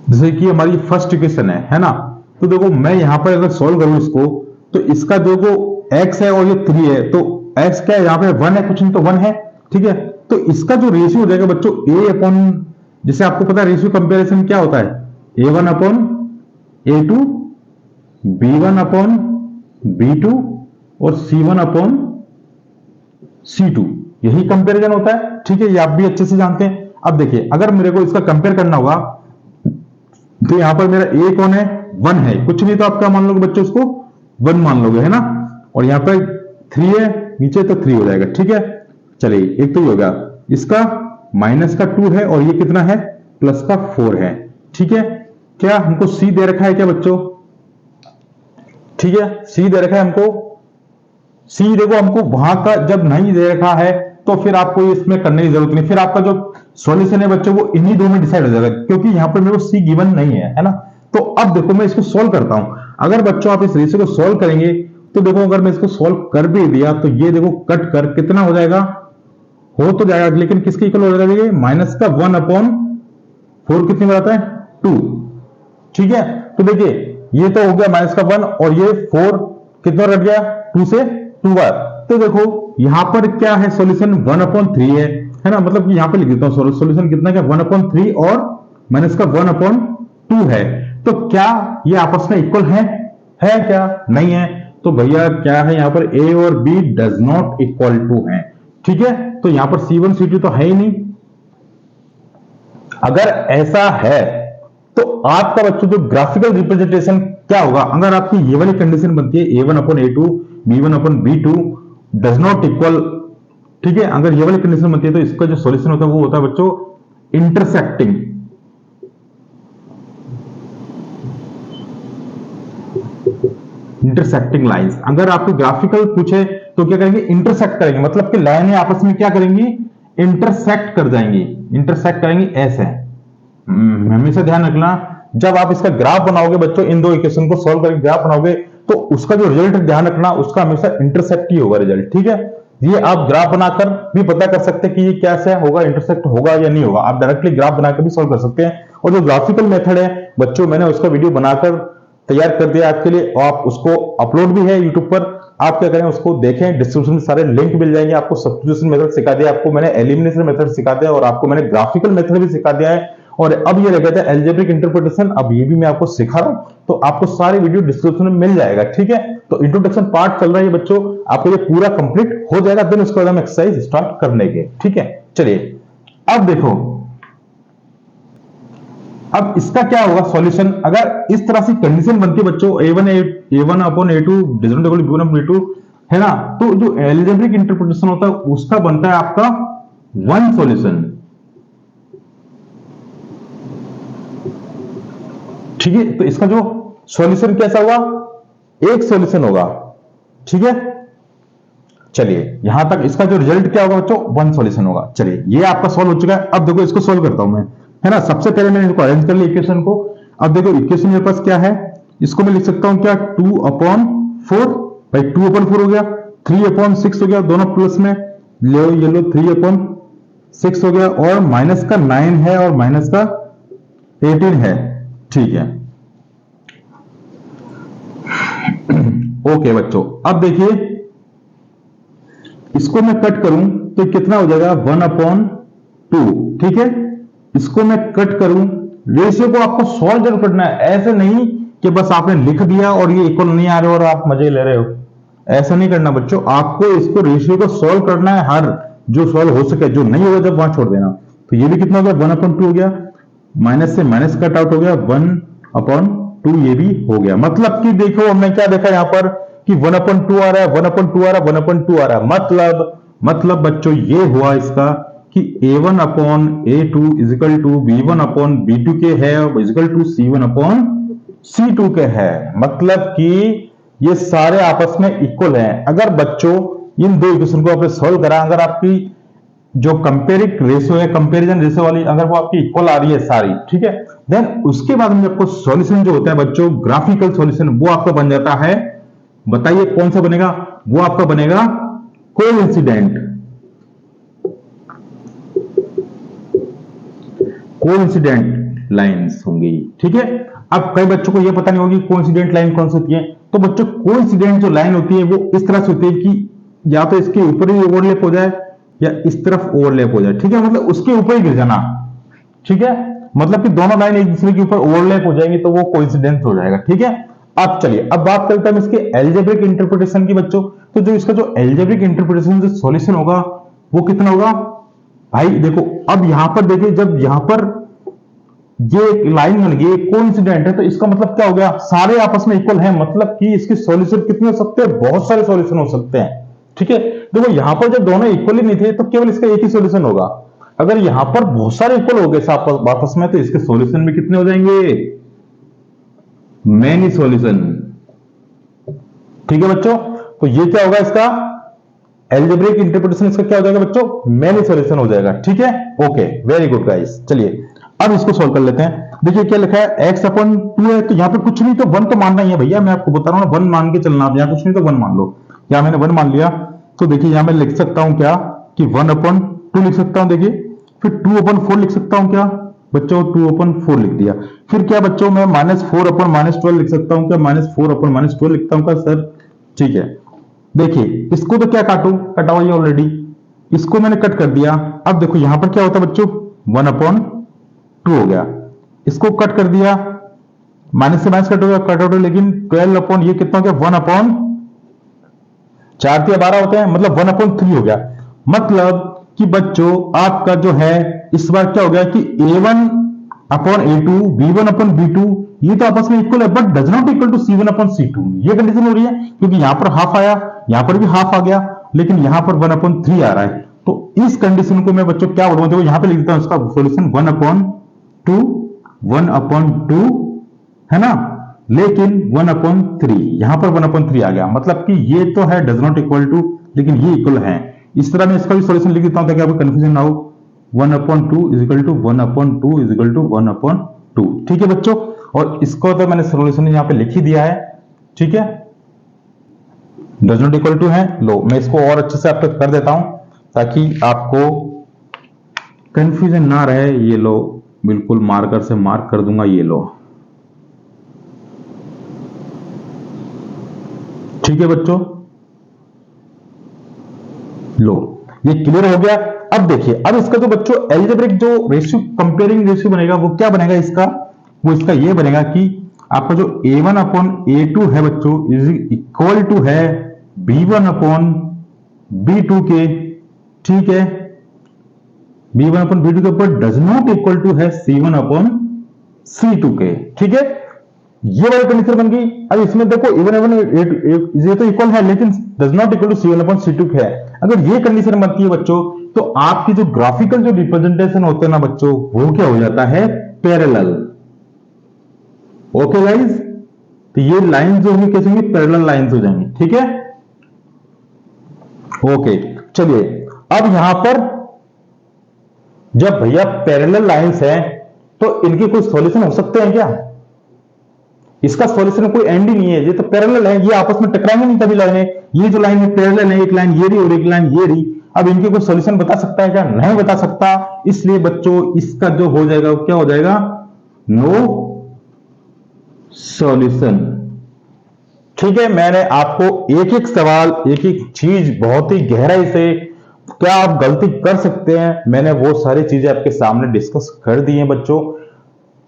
जैसे कि हमारी फर्स्ट इक्वेशन है ना, तो देखो मैं यहां पर अगर सॉल्व करूं इसको, तो इसका जो x है और ये 3 है, तो x क्या है, यहाँ पे 1 है, कुछ नहीं तो 1 है, ठीक है। तो इसका जो रेशियो हो जाएगा बच्चों a अपॉन, जैसे आपको पता है रेशियो कंपैरिजन क्या होता है, a1 upon a2, b1 upon b2 और c1 अपॉन c2, यही कंपैरिजन होता है, ठीक है। ये आप भी अच्छे से जानते हैं। अब देखिए अगर मेरे को इसका कंपेयर करना होगा, तो यहां पर मेरा a कौन है, 1 है, कुछ नहीं तो आपका मान लो बच्चों उसको 1 मान लोगे, है ना, और यहाँ पे 3 है नीचे तो 3 हो जाएगा, ठीक है। चलिए एक तो ये हो गया, इसका माइनस का 2 है और ये कितना है, प्लस का 4 है, ठीक है। क्या हमको सी दे रखा है क्या बच्चों, ठीक है, सी दे रखा है हमको। सी देखो हमको वहां का जब नहीं दे रखा है तो फिर आपको इसमें करने की जरूरत नहीं, फिर आपका जो सॉल्यूशन है बच्चों वो इन्हीं दो में डिसाइड हो जाएगा, क्योंकि यहां पर मेरे को सी गिवन नहीं है ना। तो अब देखो मैं इसको सोल्व करता हूं, अगर बच्चों आप इस रेशियो को सोल्व करेंगे तो देखो अगर मैं इसको सोल्व कर भी दिया तो ये देखो कट कर कितना हो जाएगा, हो तो जाएगा लेकिन किसके इक्वल हो जाएगा, माइनस का 1/4 कितने में आता है 2, ठीक है। तो देखिए ये तो हो गया माइनस का 1 और ये 4 कितना रख गया 2 से 2 बार। तो देखो यहां पर क्या है सॉल्यूशन 1/3 है ना, मतलब कि यहां पे लिख देता हूं सॉल्यूशन कितना क्या 1/3 और माइनस का 1/2 है। तो क्या ये आपस में इक्वल है क्या, नहीं है। तो भैया क्या है यहां पर ए और B does not equal to है, ठीक है। तो यहां पर C1 C2 तो है ही नहीं। अगर ऐसा है तो आपका बच्चों जो ग्राफिकल रिप्रेजेंटेशन क्या होगा, अगर आपकी ये वाली कंडीशन बनती है A1/A2 B1/B2 does not equal, ठीक है, अगर ये वाली कंडीशन बनती है तो इसका जो सॉल्यूशन होता है वो होता है बच्चों इंटरसेक्टिंग, इंटरसेक्टिंग लाइंस। अगर आपको ग्राफिकल पूछे तो क्या करेंगे, इंटरसेक्ट करेंगे, मतलब कि लाइनें आपस में क्या करेंगी, इंटरसेक्ट कर जाएंगी, इंटरसेक्ट करेंगी ऐसे। हमेशा ध्यान रखना जब आप इसका ग्राफ बनाओगे बच्चों, इन दो इक्वेशन को सॉल्व करके ग्राफ बनाओगे तो उसका जो रिजल्ट ध्यान रखना उसका हमेशा इंटरसेक्ट ही होगा रिजल्ट, ठीक है। ये आप ग्राफ बनाकर भी पता कर सकते हैं कि ये कैसे होगा, इंटरसेक्ट होगा या नहीं होगा। आप डायरेक्टली ग्राफ बनाकर भी सॉल्व कर सकते हैं। और जो ग्राफिकल मेथड है बच्चों मैंने उसका वीडियो बनाकर तैयार कर दिया आपके लिए, और आप उसको अपलोड भी है यूट्यूब पर, आप क्या करें उसको देखें, डिस्क्रिप्शन में सारे लिंक मिल जाएंगे। आपको सब्स्टिट्यूशन मेथड सिखा दिया, आपको मैंने एलिमिनेशन मेथड सिखा दिया और आपको मैंने ग्राफिकल मेथड भी सिखा दिया है। और अब ये रह गया था एल्जेब्रिक इंटरप्रिटेशन, अब ये भी मैं आपको सिखा रहा हूं, तो आपको सारी वीडियो डिस्क्रिप्शन में मिल जाएगा, ठीक है। तो इंट्रोडक्शन पार्ट चल रहा है बच्चों, आपको ये पूरा कंप्लीट हो जाएगा, देन उसके बाद हम एक्सरसाइज स्टार्ट करने के, ठीक है। चलिए अब देखो, अब इसका क्या होगा सॉल्यूशन, अगर इस तरह से कंडीशन बनती है बच्चों A1/A2 does not equal B1/B2 है ना, तो जो एल्जेब्रिक इंटरप्रिटेशन होता है उसका बनता है आपका 1 सॉल्यूशन, ठीक है। तो इसका जो सॉल्यूशन कैसा होगा, एक सॉल्यूशन होगा, ठीक है। चलिए यहां तक इसका जो रिजल्ट क्या होगा बच्चों 1 सॉल्यूशन होगा। चलिए ये आपका सॉल्व हो चुका है। अब देखो इसको सॉल्व करता हूं मैं, है ना। सबसे पहले मैंने इसको अरेंज कर लिया इक्वेशन को। अब देखो इक्वेशन मेरे पास क्या है, इसको मैं लिख सकता हूं क्या 2/4, भाई 2/4 हो गया, 3/6 हो गया, दोनों प्लस में ले ये लो 3/6 हो गया, और माइनस का 9 है और माइनस का 18 है, ठीक है। ओके बच्चों अब देखिए इसको मैं कट करूं तो कितना हो जाएगा 1/2, ठीक है। इसको मैं कट करूं, रेशियो को आपको सॉल्व जरूर करना है, ऐसे नहीं कि बस आपने लिख दिया और ये इक्वल नहीं आ रहे और आप मजे ले रहे हो, ऐसा नहीं करना बच्चों। आपको इसको रेशियो को सॉल्व करना है, हर जो सॉल्व हो सके, जो नहीं होगा जब वहां छोड़ देना। तो ये भी कितना हो गया 1/2 हो गया, माइनस से माइनस कट आउट हो गया 1/2, ये भी हो गया। मतलब कि देखो हमने क्या देखा यहां पर कि 1/2 आ रहा है, 1/2 आ रहा है, 1/2 आ रहा है। मतलब बच्चों ये हुआ इसका कि A1/A2 इजिकल टू B1/B2 के है और इजिकल टू C1/C2 के है। मतलब कि ये सारे आपस में इक्वल हैं। अगर बच्चों इन दो इक्वेशन को आपने सॉल्व करा, अगर आपकी जो कंपेरिक रेशियो है, कंपैरिजन रेशियो वाली, अगर वो आपकी इक्वल आ रही है सारी, ठीक है, देन उसके बाद में आपको सॉल्यूशन जो होता है बच्चों ग्राफिकल सॉल्यूशन वो आपका बन जाता है। बताइए कौन सा बनेगा, वो आपका बनेगा कोइंसिडेंट लाइंस होंगी, ठीक है। अब कई बच्चों को यह पता नहीं होगी कोइंसिडेंट लाइन कौन सी होती है। तो बच्चों कोइंसिडेंट जो लाइन होती है वो इस तरह से होती है कि या तो इसके ऊपर ही ओवरलैप हो जाए या इस तरफ ओवरलैप हो जाए, ठीक है, मतलब उसके ऊपर ही गिर जाना, ठीक है। मतलब कि दोनों लाइन एक दूसरे के ऊपर ओवरलैप हो जाएंगी तो वो कोइंसिडेंस हो जाएगा, ठीक है। अब चलिए अब बात करते हैं इसके एल्जेब्रिक इंटरप्रिटेशन की बच्चों। तो जो इसका जो एल्जेब्रिक इंटरप्रिटेशन जो सॉल्यूशन होगा वो कितना होगा भाई, देखो अब यहां पर देखिए, जब यहां पर ये लाइन बन गई, कोइंसिडेंट है, तो इसका मतलब क्या हो गया, सारे आपस में इक्वल है, मतलब कि इसके सॉल्यूशन कितने हो सकते हैं, बहुत सारे सॉल्यूशन हो सकते हैं। ठीक है, देखो यहां पर जब दोनों इक्वल ही नहीं थे तो केवल इसका एक ही सॉल्यूशन होगा। अगर यहां पर बहुत सारे इक्वल हो गए आपस में, तो इसके सॉल्यूशन भी कितने हो जाएंगे, मैनी सॉल्यूशन। ठीक है बच्चों, तो ये क्या होगा, इसका एल्जेब्रिक इंटरप्रिटेशन इसका क्या हो जाएगा बच्चों, मैनी सॉल्यूशन हो जाएगा। ठीक है, ओके, वेरी गुड गाइस। चलिए अब इसको सॉल्व कर लेते हैं। देखिए क्या लिखा है, x अपॉन 2 है, तो यहां पे कुछ नहीं, तो 1 तो मानना ही है भैया, मैं आपको बता रहा हूं 1 मान के चलना, आप यहां कुछ नहीं तो 1 मान लो। यहां मैंने 1 मान लिया, तो देखिए यहां मैं लिख सकता हूं क्या, कि 1 अपॉन 2 लिख सकता हूं, देखिए फिर 2 अपॉन 4 लिख सकता हूं क्या बच्चों, 2 अपॉन 4 लिख दिया। फिर क्या बच्चों, मैं -4 अपॉन -12 लिख सकता हूं क्या, -4 अपॉन -12 लिखता हूं क्या सर। ठीक है, देखिए इसको तो क्या काटू, कटा हुआ ऑलरेडी, इसको मैंने कट कर दिया। अब देखो यहां पर क्या होता है बच्चों, 1 अपॉन 2 हो गया, इसको कट कर दिया, माइनस से माइनस कट हो गया, कट आउट, लेकिन 12 अपॉन ये कितना हो गया, 1 अपॉन 4 या 12 होते हैं, मतलब 1 अपॉन 3 हो गया। मतलब कि बच्चों आपका जो है इस बार क्या हो गया कि a1 upon a2, b1 upon b2 ये तो आपस में इक्वल है, but does not equal to c1 upon c2। ये कंडीशन हो रही है, क्योंकि यहां पर हाफ आया, यहां पर भी हाफ आ गया, लेकिन यहां पर 1 अपॉन 3 आ रहा है। तो इस कंडीशन को मैं बच्चों क्या बोलूंगा, देखो यहां पे लिख देता हूं इसका सॉल्यूशन 1 अपॉन 2, 1 अपॉन 2 है ना, लेकिन 1 अपॉन 3, यहां पर 1 अपॉन 3 आ गया, मतलब कि ये तो है डज नॉट इक्वल टू, लेकिन ये इक्वल है। इस तरह मैं इसका भी सॉल्यूशन लिख देता हूं ताकि आपको कंफ्यूजन ना हो, 1 upon 2 is equal to 1 upon 2 is equal to 1 upon 2। ठीक है बच्चों, और इसको तो मैंने सॉल्यूशन यहां पे लिख ही दिया है। ठीक है, डज नॉट इक्वल टू है, लो मैं इसको और अच्छे से आपको कर देता हूं ताकि आपको कंफ्यूजन ना रहे। ये लो, बिल्कुल मार्कर से मार्क कर दूंगा, ये लो। ठीक है बच्चों, लो ये क्लियर हो गया। अब देखिए, अब इसका जो बच्चों एल्जेब्रिक जो रेशियो, कंपेयरिंग रेशियो बनेगा, वो क्या बनेगा इसका, वो इसका ये बनेगा कि आपका जो a1 अपॉन a2 है बच्चों इज इक्वल टू है b1 अपॉन b2 के। ठीक है, b1 अपॉन b2 के ऊपर डज नॉट इक्वल टू है c1 अपॉन c2 के। ठीक है, ये वाली कंडीशन बन गई। अब इसमें देखो a1 अपॉन ये तो इक्वल है, लेकिन does not equal to c1 upon c2 है। अगर ये कंडीशन बनती है बच्चों, तो आपकी जो ग्राफिकल जो रिप्रेजेंटेशन होते हैं ना बच्चों, वो क्या हो जाता है, पैरेलल। ओके गाइस, तो ये लाइन जो होंगी कैसे होंगी, पैरेलल लाइंस हो जाएंगी। ठीक है, ओके। चलिए अब यहां पर जब भैया पैरेलल लाइंस है, तो इनके कोई सॉल्यूशन हो सकते हैं क्या, इसका सॉल्यूशन कोई एंड ही नहीं है, ये तो पैरेलल है, ये आपस में टकराएंगे नहीं कभी लाइनें। ये जो लाइन है पैरेलल है, एक लाइन ये रही और एक लाइन ये रही। अब इनके कोई सॉल्यूशन बता सकता है क्या, नहीं बता सकता, इसलिए बच्चों इसका जो हो जाएगा क्या हो जाएगा, नो सॉल्यूशन। ठीक है, मैंने आपको एक एक सवाल, एक एक चीज बहुत ही गहराई से क्या आप गलती कर सकते हैं, मैंने वो सारी चीजें आपके सामने डिस्कस कर दी हैं बच्चों।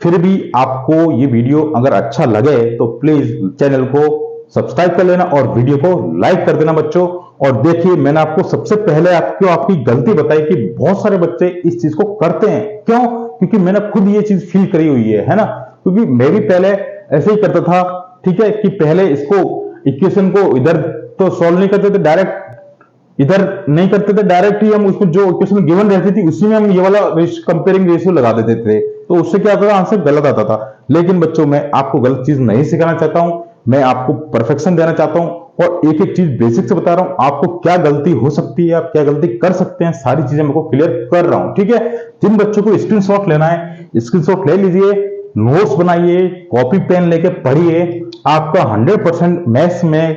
फिर भी आपको ये वीडियो अगर अच्छा लगे तो प्लीज चैनल को सब्सक्राइब कर लेना और वीडियो को लाइक कर देना बच्चों। और देखिए, मैंने आपको सबसे पहले आपकी गलती बताई कि बहुत सारे बच्चे इस चीज को करते हैं, क्यों, क्योंकि मैंने खुद ये चीज फील करी हुई है ना, क्योंकि मैं भी पहले ऐसे ही करता था। ठीक है, कि पहले इसको इक्वेशन को इधर तो सॉल्व नहीं करते थे, डायरेक्ट इधर नहीं करते थे, डायरेक्ट ही हम उसको जो इक्वेशन गिवन रहती थी उसी में हम ये वाला कंपेयरिंग रेशियो लगा देते थे, तो उससे क्या होता था, आंसर गलत आता था। लेकिन बच्चों मैं आपको गलत चीज नहीं सिखाना चाहता हूं, मैं आपको परफेक्शन देना चाहता हूं और एक एक चीज बेसिक से बता रहा हूं, आपको क्या गलती हो सकती है, आप क्या गलती कर सकते हैं, सारी चीजें मैं आपको क्लियर कर रहा हूं। ठीक है, जिन बच्चों को स्क्रीनशॉट लेना है स्क्रीनशॉट ले लीजिए, नोट्स बनाइए, कॉपी पेन लेके पढ़िए, आपका 100% मैथ्स में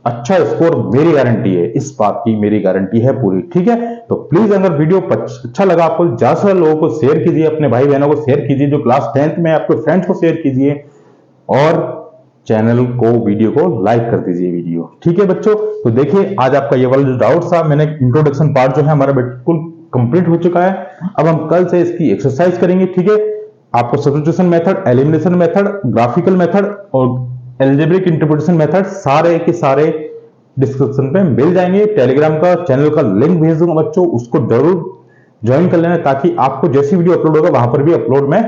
अच्छा स्कोर मेरी गारंटी है, इस बात की मेरी गारंटी है पूरी। ठीक है, तो प्लीज अगर वीडियो अच्छा लगा आपको, ज्यादा से लोगों को शेयर कीजिए, अपने भाई बहनों को शेयर कीजिए, जो क्लास 10th में आपके फ्रेंड्स को शेयर कीजिए और चैनल को, वीडियो को लाइक कर दीजिए वीडियो। ठीक है बच्चों, तो देखिए आज आपका ये वाला जो डाउट था, मैंने इंट्रोडक्शन पार्ट जो है हमारा बिल्कुल कंप्लीट हो चुका है। अब हम कल से इसकी एक्सरसाइज करेंगे। ठीक है, आपको substitution method, elimination method, graphical method और एल्जेब्रिक इंटरप्रिटेशन मेथड सारे के सारे डिस्क्रिप्शन पे मिल जाएंगे। टेलीग्राम का चैनल का लिंक भेज दूंगा बच्चों, उसको जरूर ज्वाइन कर लेना ताकि आपको जैसी वीडियो अपलोड होगा वहां पर भी अपलोड मैं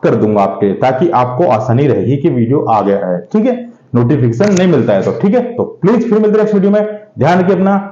कर दूंगा आपके, ताकि आपको आसानी रहेगी कि वीडियो आ गया है। ठीक है, नोटिफिकेशन नहीं मिलता है तो। ठीक है, तो प्लीज फिर मिलते हैं नेक्स्ट वीडियो में। ध्यान रखिए अपना।